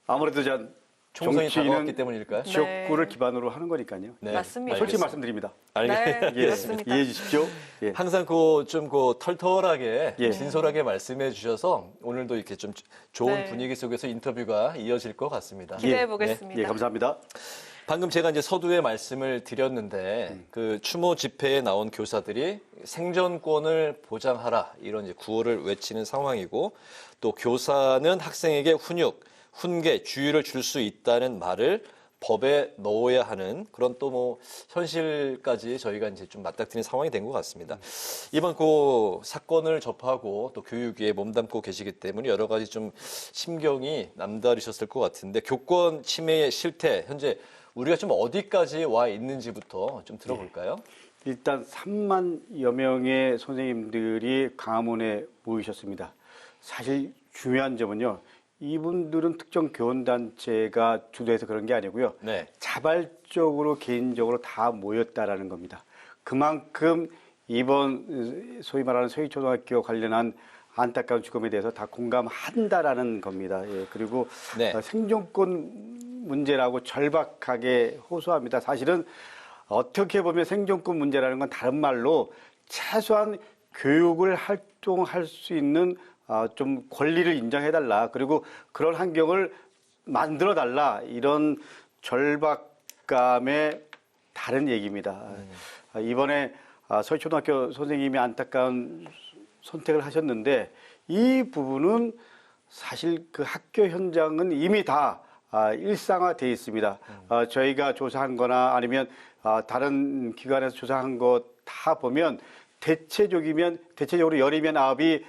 아무래도 총선이 다가왔기 정치인은 때문일까요? 지역구를 네. 기반으로 하는 거니까요. 네, 맞습니다. 솔직히 말씀드립니다. 네, 예, 그렇습니다. 이해해 주십시오. 예. 항상 좀 털털하게 예. 진솔하게 말씀해 주셔서 오늘도 이렇게 좀 좋은 네. 분위기 속에서 인터뷰가 이어질 것 같습니다. 기대해 보겠습니다. 예, 감사합니다. 방금 제가 이제 서두에 말씀을 드렸는데 그 추모 집회에 나온 교사들이 생존권을 보장하라 이런 이제 구호를 외치는 상황이고 또 교사는 학생에게 훈육, 훈계, 주의를 줄 수 있다는 말을 법에 넣어야 하는 그런 또 뭐 현실까지 저희가 이제 좀 맞닥뜨리는 상황이 된 것 같습니다. 이번 그 사건을 접하고 또 교육위에 몸담고 계시기 때문에 여러 가지 좀 심경이 남다르셨을 것 같은데 교권 침해의 실태 현재 우리가 좀 어디까지 와 있는지부터 좀 들어볼까요? 일단 3만여 명의 선생님들이 광화문에 모이셨습니다. 사실 중요한 점은요. 이분들은 특정 교원단체가 주도해서 그런 게 아니고요. 네. 자발적으로 개인적으로 다 모였다라는 겁니다. 그만큼 이번 소위 말하는 서희초등학교 관련한 안타까운 죽음에 대해서 다 공감한다라는 겁니다. 예, 그리고 네. 생존권 문제라고 절박하게 호소합니다. 사실은 어떻게 보면 생존권 문제라는 건 다른 말로 최소한 교육을 활동할 수 있는 좀 권리를 인정해달라. 그리고 그런 환경을 만들어달라. 이런 절박감의 다른 얘기입니다. 이번에 서희초등학교 선생님이 안타까운 선택을 하셨는데 이 부분은 사실 그 학교 현장은 이미 다 일상화되어 있습니다. 저희가 조사한 거나 아니면 다른 기관에서 조사한 거 다 보면 대체적으로 7, 9이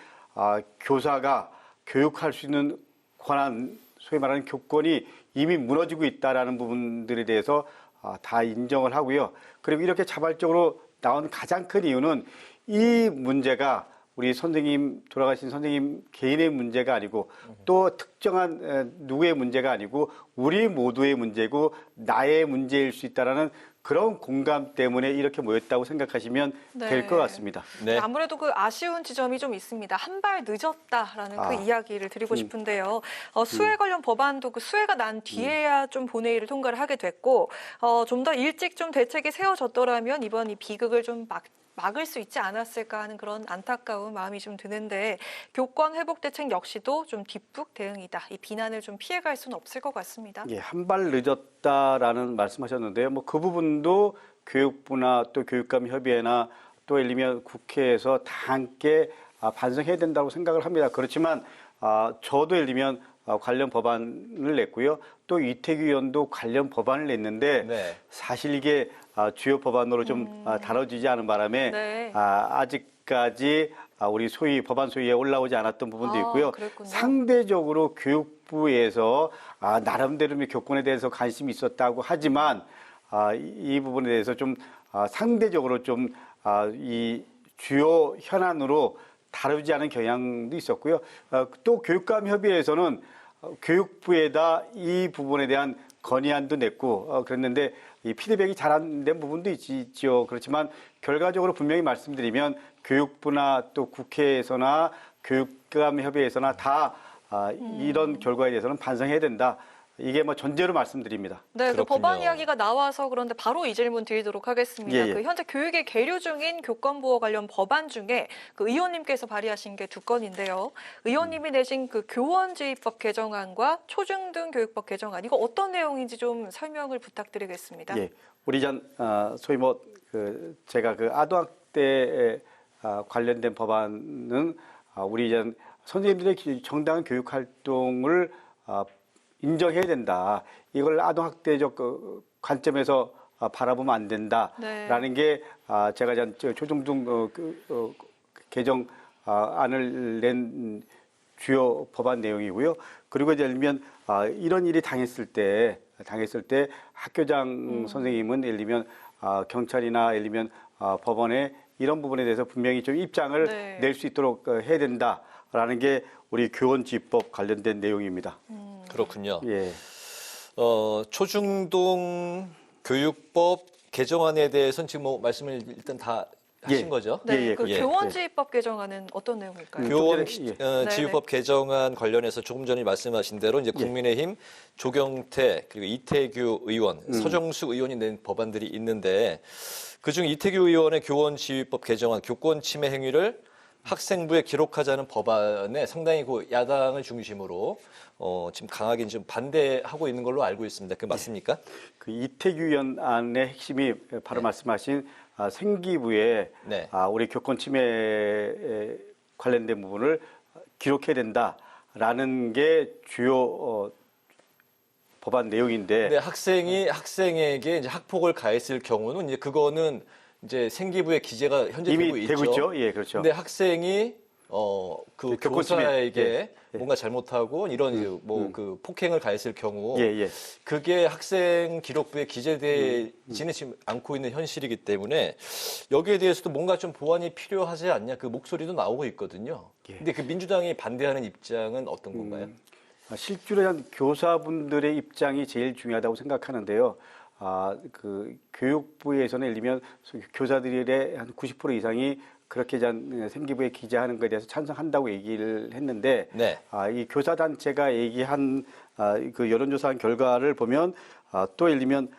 교사가 교육할 수 있는 권한, 소위 말하는 교권이 이미 무너지고 있다라는 부분들에 대해서 다 인정을 하고요. 그리고 이렇게 자발적으로 나온 가장 큰 이유는 이 문제가 우리 선생님, 돌아가신 선생님 개인의 문제가 아니고 또 특정한 누구의 문제가 아니고 우리 모두의 문제고 나의 문제일 수 있다라는 그런 공감 때문에 이렇게 모였다고 생각하시면 될 것 같습니다. 네. 아무래도 그 아쉬운 지점이 좀 있습니다. 한 발 늦었다라는 그 이야기를 드리고 싶은데요. 수해 관련 법안도 그 수해가 난 뒤에야 좀 본회의를 통과를 하게 됐고 좀 더 일찍 좀 대책이 세워졌더라면 이번 이 비극을 좀 막을 수 있지 않았을까 하는 그런 안타까운 마음이 좀 드는데 교권 회복 대책 역시도 좀 뒷북 대응이다. 이 비난을 좀 피해갈 수는 없을 것 같습니다. 예, 한 발 늦었다라는 말씀하셨는데요. 뭐 그 부분도 교육부나 또 교육감협의회나 또 예를 들면 국회에서 다 함께 반성해야 된다고 생각을 합니다. 그렇지만 저도 예를 들면 관련 법안을 냈고요. 또 이태규 의원도 관련 법안을 냈는데 네. 사실 이게 주요 법안으로 좀 다뤄지지 않은 바람에 네. 아직까지 우리 법안 소위에 올라오지 않았던 부분도 있고요. 그랬군요. 상대적으로 교육부에서 나름대로 교권에 대해서 관심이 있었다고 하지만 이 부분에 대해서 좀 상대적으로 좀 이 주요 현안으로 다루지 않은 경향도 있었고요. 또 교육감협의회에서는 교육부에다 이 부분에 대한 건의안도 냈고 그랬는데 이 피드백이 잘 안 된 부분도 있지요. 그렇지만 결과적으로 분명히 말씀드리면 교육부나 또 국회에서나 교육감협의회에서나 다 이런 결과에 대해서는 반성해야 된다. 이게 뭐 전제로 말씀드립니다. 네, 그 법안 이야기가 나와서 그런데 바로 이 질문 드리도록 하겠습니다. 예, 예. 그 현재 교육에 계류 중인 교권보호 관련 법안 중에 그 의원님께서 발의하신 게 2건인데요. 의원님이 내신 그 교원지휘법 개정안과 초중등 교육법 개정안 이거 어떤 내용인지 좀 설명을 부탁드리겠습니다. 예, 우리 소위 제가 그 아동학대에 관련된 법안은 우리 선생님들의 정당한 교육 활동을 인정해야 된다. 이걸 아동학대적 관점에서 바라보면 안 된다라는 게 제가 초중등 개정안을 낸 주요 법안 내용이고요. 그리고 예를 들면 이런 일이 당했을 때 학교장 선생님은 예를 들면 경찰이나 예를 들면 법원에 이런 부분에 대해서 분명히 좀 입장을 낼 수 있도록 해야 된다라는 게 우리 교원지휘법 관련된 내용입니다. 그렇군요. 예. 초중등 교육법 개정안에 대해서는 지금 뭐 말씀을 일단 다 하신 거죠? 네, 그 교원지휘법 개정안은 어떤 내용일까요? 교원지휘법 개정안 관련해서 조금 전에 말씀하신 대로 이제 국민의힘 조경태 그리고 이태규 의원, 서정숙 의원이 낸 법안들이 있는데 그중 이태규 의원의 교원지휘법 개정안 교권 침해 행위를 학생부에 기록하자는 법안에 상당히 그 야당을 중심으로 지금 강하게 좀 반대하고 있는 걸로 알고 있습니다. 그 맞습니까? 그 이태규 의원안의 핵심이 바로 말씀하신 생기부에 우리 교권 침해에 관련된 부분을 기록해야 된다라는 게 주요 법안 내용인데. 네, 학생에게 이제 학폭을 가했을 경우는 이제 그거는 이제 생기부에 기재가 현재 이미 되고 있죠. 예, 그렇죠. 근데 학생이 그 교사에게 뭔가 잘못하고 이런 그 폭행을 가했을 경우 그게 학생 기록부에 기재되지는 지금 않고 있는 현실이기 때문에 여기에 대해서도 뭔가 좀 보완이 필요하지 않냐 그 목소리도 나오고 있거든요. 근데 그 민주당이 반대하는 입장은 어떤 건가요? 실제로 교사분들의 입장이 제일 중요하다고 생각하는데요. 그 교육부에서는 예를 들면 교사들의 한 90% 이상이 그렇게 생기부에 기재하는 것에 대해서 찬성한다고 얘기를 했는데 이 교사단체가 얘기한 그 여론조사한 결과를 보면 또 예를 들면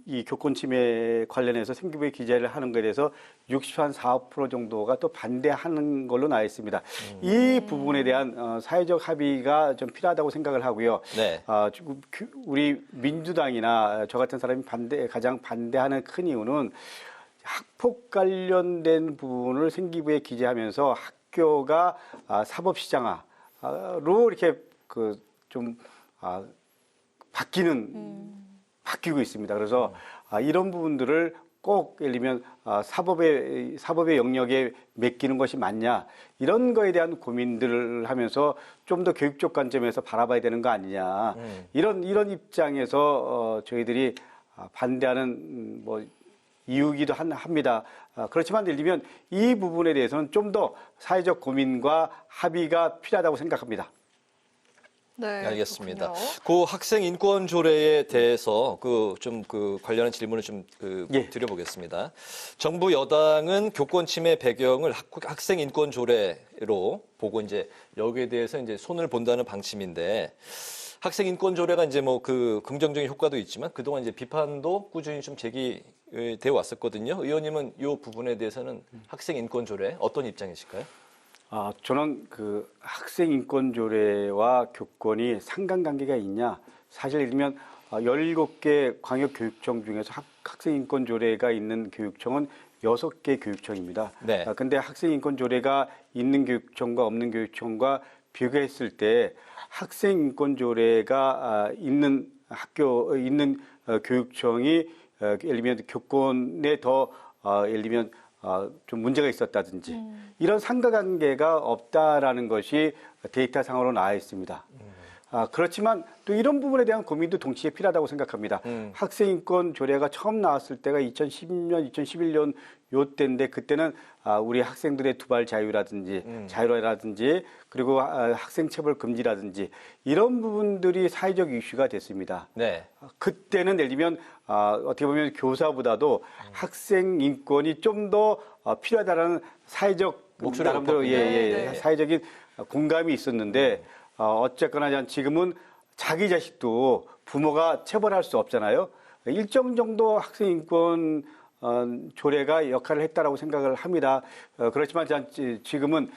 이 교권 침해 관련해서 생기부에 기재를 하는 것에 대해서 64% 정도가 또 반대하는 걸로 나와 있습니다. 이 부분에 대한 사회적 합의가 좀 필요하다고 생각을 하고요. 우리 민주당이나 저 같은 사람이 가장 반대하는 큰 이유는 학폭 관련된 부분을 생기부에 기재하면서 학교가 사법시장화로 이렇게 바뀌고 있습니다. 그래서 이런 부분들을 꼭 예를 들면 사법의 영역에 맡기는 것이 맞냐 이런 거에 대한 고민들을 하면서 좀 더 교육적 관점에서 바라봐야 되는 거 아니냐 이런 입장에서 저희들이 반대하는 이유기도 합니다. 그렇지만 예를 들면 이 부분에 대해서는 좀 더 사회적 고민과 합의가 필요하다고 생각합니다. 네, 알겠습니다. 그렇군요. 그 학생 인권 조례에 대해서 그 관련한 질문을 좀 드려보겠습니다. 정부 여당은 교권 침해 배경을 학생 인권 조례로 보고 이제 여기에 대해서 이제 손을 본다는 방침인데 학생 인권 조례가 이제 그 긍정적인 효과도 있지만 그동안 이제 비판도 꾸준히 좀 제기되어 왔었거든요. 의원님은 이 부분에 대해서는 학생 인권 조례 어떤 입장이실까요? 저는 그 학생 인권 조례와 교권이 상관관계가 있냐? 사실 예를 들면 17개 광역 교육청 중에서 학생 인권 조례가 있는 교육청은 6개 교육청입니다. 근데 학생 인권 조례가 있는 교육청과 없는 교육청과 비교했을 때 학생 인권 조례가 있는 교육청이 예를 들면 교권에 더 예를 들면 좀 문제가 있었다든지 이런 상관관계가 없다라는 것이 데이터상으로 나와 있습니다. 그렇지만 또 이런 부분에 대한 고민도 동시에 필요하다고 생각합니다. 학생인권 조례가 처음 나왔을 때가 2010년, 2011년 요때인데 그때는 우리 학생들의 두발 자유라든지 그리고 학생체벌 금지라든지 이런 부분들이 사회적 이슈가 됐습니다. 그때는 예를 들면 어떻게 보면 교사보다도 학생 인권이 좀 더 필요하다는 사회적 목소리가 사회적인 공감이 있었는데 어쨌거나 지금은 자기 자식도 부모가 체벌할 수 없잖아요. 일정 정도 학생 인권 조례가 역할을 했다라고 생각을 합니다. 그렇지만 지금은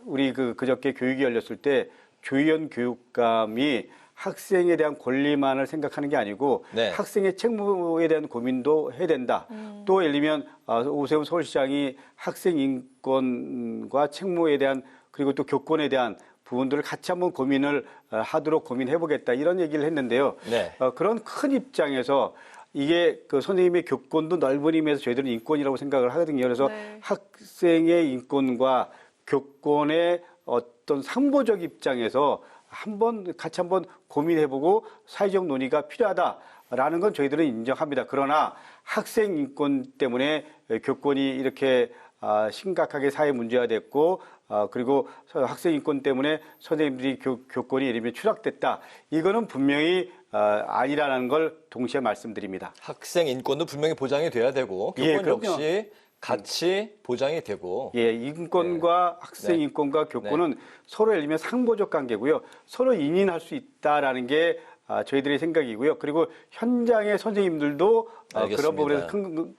우리 그저께 교육이 열렸을 때 조희연 교육감이 학생에 대한 권리만을 생각하는 게 아니고 네. 학생의 책무에 대한 고민도 해야 된다. 또 예를 들면 오세훈 서울시장이 학생 인권과 책무에 대한 그리고 또 교권에 대한 부분들을 같이 한번 고민을 하도록 고민해보겠다 이런 얘기를 했는데요. 네. 그런 큰 입장에서 이게 그 선생님의 교권도 넓은 의미에서 저희들은 인권이라고 생각을 하거든요. 그래서 네. 학생의 인권과 교권의 어떤 상보적 입장에서 같이 한번 고민해보고 사회적 논의가 필요하다라는 건 저희들은 인정합니다. 그러나 학생 인권 때문에 교권이 이렇게 심각하게 사회 문제가 됐고 그리고 학생 인권 때문에 선생님들이 교권이 예를 들면 추락됐다. 이거는 분명히 아니라는 걸 동시에 말씀드립니다. 학생 인권도 분명히 보장이 돼야 되고 교권 그럼요. 역시 같이 보장이 되고. 예, 인권과 학생 네. 인권과 교권은 서로 예를 들면 상보적 관계고요. 서로 인인할 수 있다라는 게 저희들의 생각이고요. 그리고 현장의 선생님들도 그런 부분에서 큰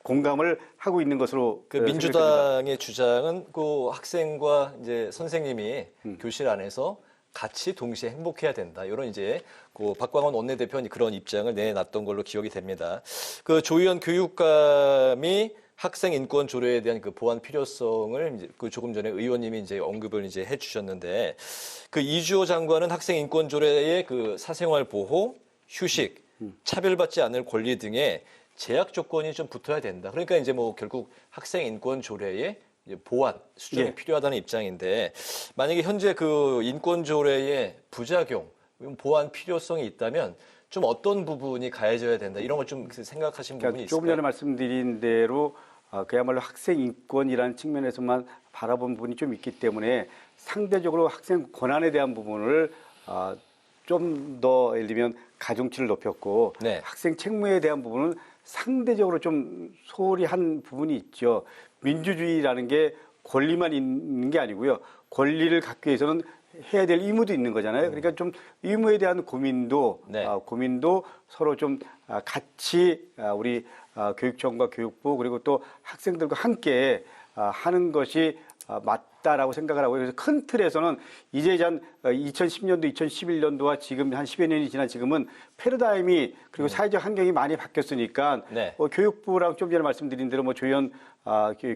공감을 하고 있는 것으로 민주당의 주장은 그 학생과 이제 선생님이 교실 안에서 같이 동시에 행복해야 된다. 이런 이제 그 박광원 원내대표는 그런 입장을 내놨던 걸로 기억이 됩니다. 그 조희연 교육감이 학생 인권 조례에 대한 그 보완 필요성을 이제 그 조금 전에 의원님이 이제 언급을 이제 해주셨는데 그 이주호 장관은 학생 인권 조례의 그 사생활 보호, 휴식, 차별받지 않을 권리 등의 제약 조건이 좀 붙어야 된다. 그러니까 이제 뭐 결국 학생 인권 조례의 보완 수정이 필요하다는 입장인데 만약에 현재 그 인권 조례의 부작용, 보완 필요성이 있다면 좀 어떤 부분이 가해져야 된다. 이런 걸 좀 생각하신 부분이 있을까요? 조금 전에 말씀드린 대로 그야말로 학생 인권이라는 측면에서만 바라본 부분이 좀 있기 때문에 상대적으로 학생 권한에 대한 부분을 좀 더 예를 들면 가중치를 높였고 네. 학생 책무에 대한 부분은 상대적으로 좀 소홀히 한 부분이 있죠. 민주주의라는 게 권리만 있는 게 아니고요. 권리를 갖기 위해서는 해야 될 의무도 있는 거잖아요. 그러니까 좀 의무에 대한 고민도 서로 좀 같이 우리 교육청과 교육부 그리고 또 학생들과 함께 하는 것이 맞다라고 생각을 하고 그래서 큰 틀에서는 이제 한 2010년도, 2011년도와 지금 한 10여 년이 지난 지금은 패러다임이 그리고 사회적 환경이 많이 바뀌었으니까 교육부랑 좀 전에 말씀드린 대로 뭐 조희연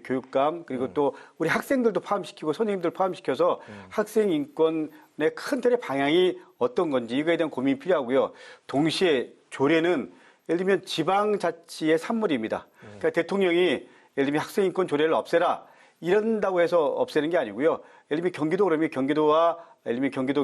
교육감 그리고 또 우리 학생들도 포함시키고 선생님들 포함시켜서 학생 인권의 큰 틀의 방향이 어떤 건지 이거에 대한 고민이 필요하고요. 동시에 조례는 예를 들면 지방자치의 산물입니다. 그러니까 대통령이 예를 들면 학생 인권 조례를 없애라. 이런다고 해서 없애는 게 아니고요. 예를 들면 경기도 그러면 경기도와 예를 들면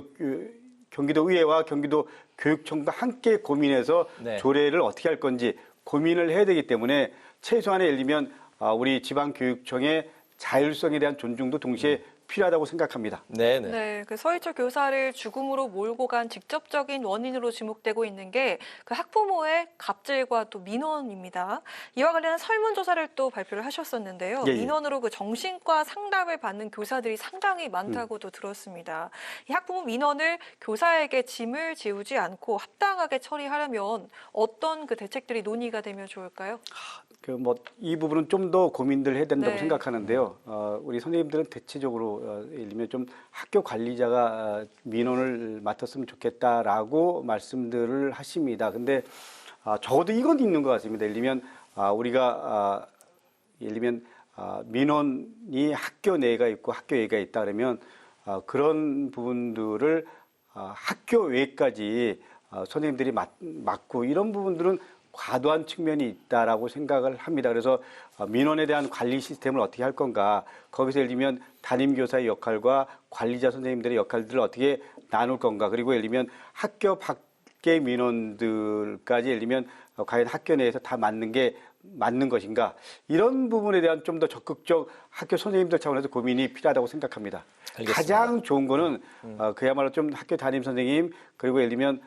경기도의회와 경기도 교육청과 함께 고민해서 조례를 어떻게 할 건지 고민을 해야 되기 때문에 최소한의 예를 들면 우리 지방교육청의 자율성에 대한 존중도 동시에 필요하다고 생각합니다. 네, 그 서희철 교사를 죽음으로 몰고 간 직접적인 원인으로 지목되고 있는 게 그 학부모의 갑질과 또 민원입니다. 이와 관련한 설문조사를 또 발표를 하셨었는데요. 민원으로 그 정신과 상담을 받는 교사들이 상당히 많다고도 들었습니다. 이 학부모 민원을 교사에게 짐을 지우지 않고 합당하게 처리하려면 어떤 그 대책들이 논의가 되면 좋을까요? 이 부분은 좀 더 고민들 해야 된다고 생각하는데요. 우리 선생님들은 대체적으로 예를 들면 좀 학교 관리자가 민원을 맡았으면 좋겠다라고 말씀들을 하십니다. 근데 적어도 이건 있는 것 같습니다. 예를 들면 우리가 예를 들면 민원이 학교 내가 있고 학교 외가 있다 그러면 그런 부분들을 학교 외까지 선생님들이 맡고 이런 부분들은 과도한 측면이 있다라고 생각을 합니다. 그래서 민원에 대한 관리 시스템을 어떻게 할 건가, 거기서 예를 들면 담임교사의 역할과 관리자 선생님들의 역할들을 어떻게 나눌 건가, 그리고 예를 들면 학교 밖의 민원들까지 예를 들면 과연 학교 내에서 다 맞는 것인가, 이런 부분에 대한 좀 더 적극적 학교 선생님들 차원에서 고민이 필요하다고 생각합니다. 알겠습니다. 가장 좋은 거는 그야말로 좀 학교 담임 선생님 그리고 예를 들면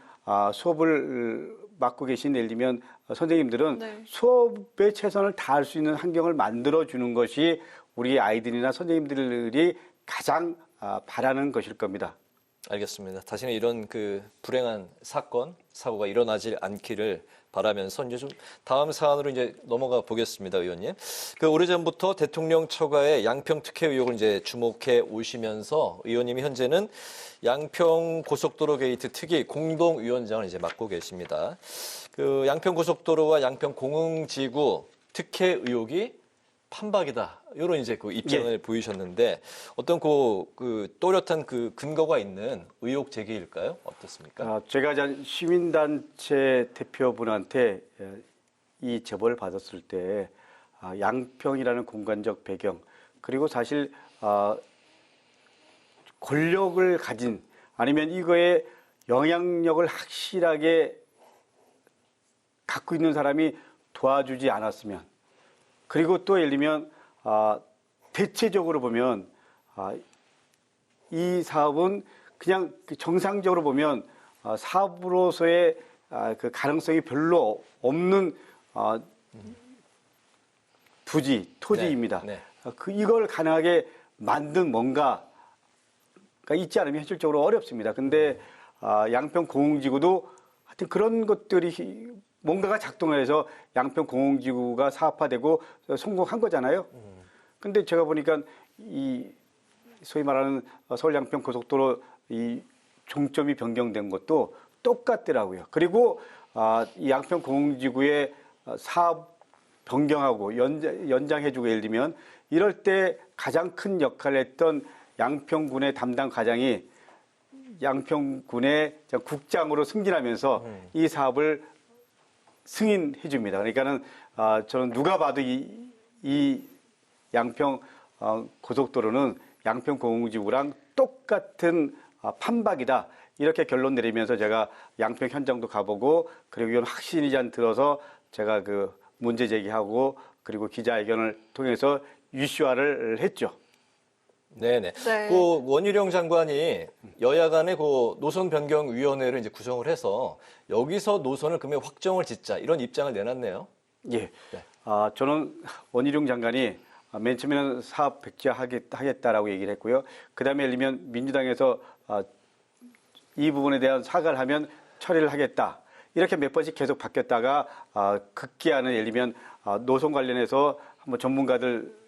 수업을 맡고 계신 예를 들면 선생님들은 수업에 최선을 다할 수 있는 환경을 만들어주는 것이 우리 아이들이나 선생님들이 가장 바라는 것일 겁니다. 알겠습니다. 다시는 이런 그 불행한 사건, 사고가 일어나지 않기를 바라면서 이제 좀 다음 사안으로 이제 넘어가 보겠습니다, 의원님. 그 오래전부터 대통령 처가의 양평 특혜 의혹을 이제 주목해 오시면서 의원님이 현재는 양평 고속도로 게이트 특위 공동위원장을 이제 맡고 계십니다. 그 양평 고속도로와 양평 공흥지구 특혜 의혹이 판박이다. 이런 이제 그 입장을 보이셨는데 어떤 그 또렷한 그 근거가 있는 의혹 제기일까요? 어떻습니까? 제가 시민단체 대표분한테 이 제보를 받았을 때 양평이라는 공간적 배경 그리고 사실 권력을 가진 아니면 이거에 영향력을 확실하게 갖고 있는 사람이 도와주지 않았으면 그리고 또 예를 들면 대체적으로 보면 이 사업은 그냥 정상적으로 보면 사업으로서의 그 가능성이 별로 없는 부지, 토지입니다. 네. 이걸 가능하게 만든 뭔가가 있지 않으면 현실적으로 어렵습니다. 근데 양평 공흥지구도 하여튼 그런 것들이 뭔가가 작동해서 양평 공흥지구가 사업화되고 성공한 거잖아요. 근데 제가 보니까 이 소위 말하는 서울 양평 고속도로 이 종점이 변경된 것도 똑같더라고요. 그리고 이 양평 공흥지구의 사업 변경하고 연장해주고 예를 들면 이럴 때 가장 큰 역할을 했던 양평군의 담당 과장이 양평군의 국장으로 승진하면서 이 사업을 승인해 줍니다. 그러니까는 저는 누가 봐도 이 양평 고속도로는 양평 공흥지구랑 똑같은 판박이다. 이렇게 결론 내리면서 제가 양평 현장도 가보고 그리고 이건 확신이 들어서 제가 그 문제 제기하고 그리고 기자회견을 통해서 유시화를 했죠. 네네. 네. 그 원희룡 장관이 여야 간의 그 노선 변경 위원회를 이제 구성을 해서 여기서 노선을 그러면 확정을 짓자 이런 입장을 내놨네요. 예. 네. 저는 원희룡 장관이 맨 처음에는 사업 백지화하겠다라고 얘기를 했고요. 그다음에 예를 들면 민주당에서 이 부분에 대한 사과를 하면 처리를 하겠다. 이렇게 몇 번씩 계속 바뀌었다가 급기야는 예를 들면 노선 관련해서 한번 전문가들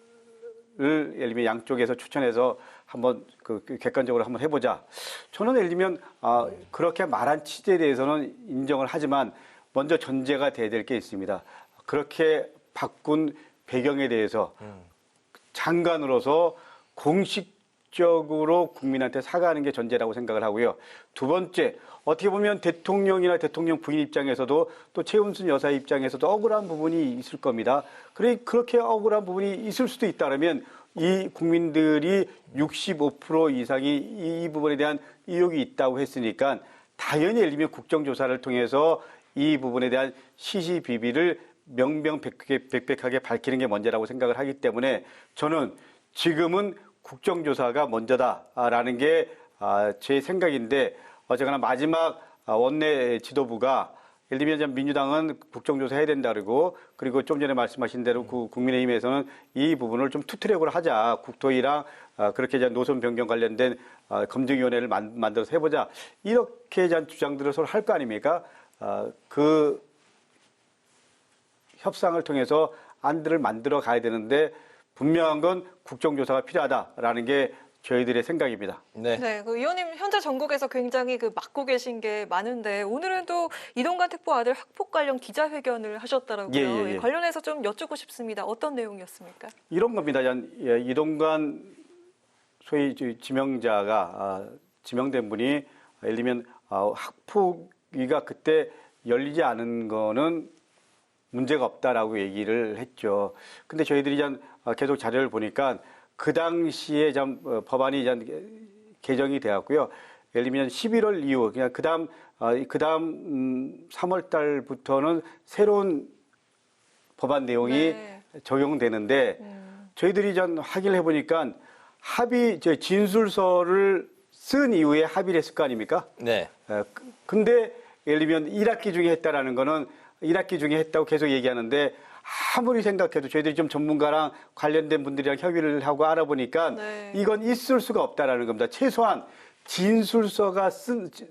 예를 들면 양쪽에서 추천해서 한번 그 객관적으로 한번 해보자. 저는 예를 들면 그렇게 말한 취지에 대해서는 인정을 하지만 먼저 전제가 돼야 될 게 있습니다. 그렇게 바꾼 배경에 대해서 장관으로서 공식적으로 국민한테 사과하는 게 전제라고 생각을 하고요. 두 번째, 어떻게 보면 대통령이나 대통령 부인 입장에서도 또 최은순 여사 입장에서도 억울한 부분이 있을 겁니다. 그렇게 억울한 부분이 있을 수도 있다면 이 국민들이 65% 이상이 이 부분에 대한 의혹이 있다고 했으니까 당연히 예를 들면 국정조사를 통해서 이 부분에 대한 시시비비를 명명백백하게 밝히는 게 먼저라고 생각을 하기 때문에 저는 지금은 국정조사가 먼저다라는 게 제 생각인데 어쨌거나 마지막 원내 지도부가 예를 들면 민주당은 국정조사 해야 된다 그리고 좀 전에 말씀하신 대로 국민의힘에서는 이 부분을 좀 투트랙으로 하자. 국토위랑 그렇게 노선 변경 관련된 검증위원회를 만들어서 해보자. 이렇게 주장들을 서로 할 거 아닙니까? 그 협상을 통해서 안들을 만들어 가야 되는데 분명한 건 국정조사가 필요하다라는 게 저희들의 생각입니다. 네. 네, 그 의원님 현재 전국에서 굉장히 맡고 계신 게 많은데 오늘은 또 이동관 특보 아들 학폭 관련 기자회견을 하셨더라고요. 예. 관련해서 좀 여쭙고 싶습니다. 어떤 내용이었습니까? 이런 겁니다. 이동관 소위 지명자가 지명된 분이 예를 들면 학폭위가 그때 열리지 않은 거는 문제가 없다라고 얘기를 했죠. 근데 저희들이 계속 자료를 보니까 그 당시에 법안이 개정이 되었고요. 예를 들면 11월 이후 그냥 그다음 3월 달부터는 새로운 법안 내용이 적용되는데 저희들이 확인을 해보니까 진술서를 쓴 이후에 합의를 했을 거 아닙니까? 네. 근데 예를 들면 1학기 중에 했다라는 거는 1학기 중에 했다고 계속 얘기하는데 아무리 생각해도 저희들이 좀 전문가랑 관련된 분들이랑 협의를 하고 알아보니까 네. 이건 있을 수가 없다라는 겁니다. 최소한 진술서가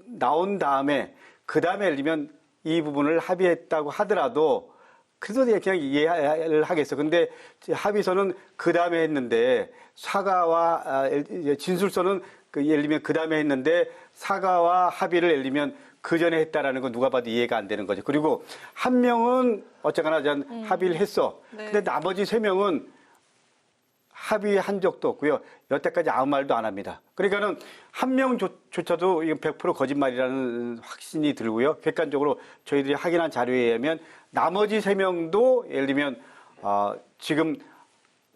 나온 다음에 그 다음에 예를 들면 이 부분을 합의했다고 하더라도 그래도 그냥 이해를 하겠어. 근데 합의서는 그 다음에 했는데 사과와 진술서는 예를 들면 그 다음에 했는데 사과와 합의를 예를 들면 그 전에 했다라는 건 누가 봐도 이해가 안 되는 거죠. 그리고 한 명은 어쨌거나 합의를 했어. 네. 근데 나머지 3명은 합의한 적도 없고요. 여태까지 아무 말도 안 합니다. 그러니까는 한 명조차도 이건 100% 거짓말이라는 확신이 들고요. 객관적으로 저희들이 확인한 자료에 의하면 나머지 3명도 예를 들면 지금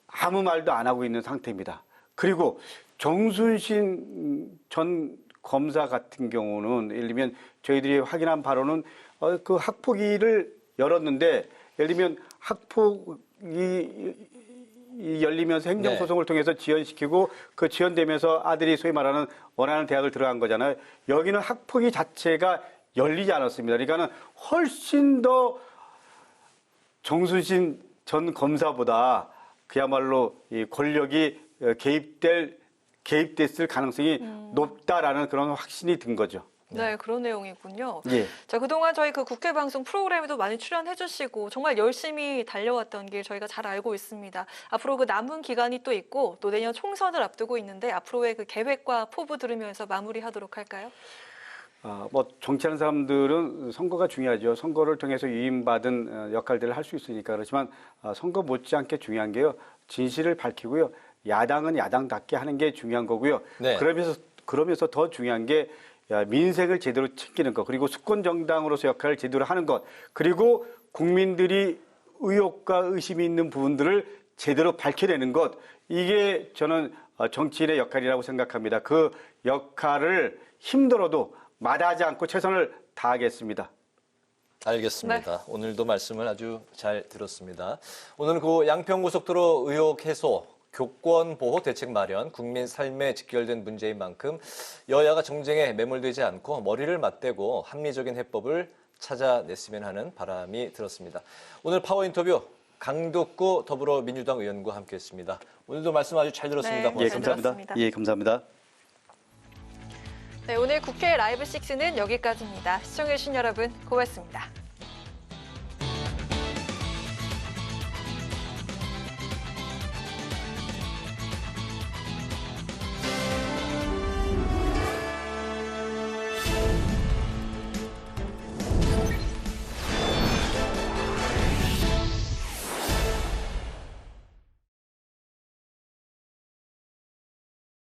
아무 말도 안 하고 있는 상태입니다. 그리고 정순신 전 검사 같은 경우는 예를 들면 저희들이 확인한 바로는 그 학폭위를 열었는데 예를 들면 학폭이 열리면서 행정소송을 통해서 지연시키고 그 지연되면서 아들이 소위 말하는 원하는 대학을 들어간 거잖아요. 여기는 학폭위 자체가 열리지 않았습니다. 그러니까는 훨씬 더 정순신 전 검사보다 그야말로 이 권력이 개입됐을 가능성이 높다라는 그런 확신이 든 거죠. 네, 그런 내용이군요. 예. 자, 그동안 저희 그 국회 방송 프로그램에도 많이 출연해 주시고 정말 열심히 달려왔던 길 저희가 잘 알고 있습니다. 앞으로 그 남은 기간이 또 있고 또 내년 총선을 앞두고 있는데 앞으로의 그 계획과 포부 들으면서 마무리하도록 할까요? 정치하는 사람들은 선거가 중요하죠. 선거를 통해서 위임받은 역할들을 할 수 있으니까. 그렇지만 선거 못지않게 중요한 게요. 진실을 밝히고요. 야당은 야당답게 하는 게 중요한 거고요. 네. 그러면서 더 중요한 게 민생을 제대로 챙기는 것, 그리고 수권 정당으로서 역할을 제대로 하는 것, 그리고 국민들이 의혹과 의심이 있는 부분들을 제대로 밝혀내는 것, 이게 저는 정치인의 역할이라고 생각합니다. 그 역할을 힘들어도 마다하지 않고 최선을 다하겠습니다. 알겠습니다. 네. 오늘도 말씀을 아주 잘 들었습니다. 오늘 그 양평고속도로 의혹 해소, 교권 보호 대책 마련, 국민 삶에 직결된 문제인 만큼 여야가 정쟁에 매몰되지 않고 머리를 맞대고 합리적인 해법을 찾아냈으면 하는 바람이 들었습니다. 오늘 파워 인터뷰 강덕구 더불어민주당 의원과 함께했습니다. 오늘도 말씀 아주 잘 들었습니다. 네, 고맙습니다. 감사합니다. 예, 감사합니다. 네, 오늘 국회 라이브 6는 여기까지입니다. 시청해주신 여러분 고맙습니다.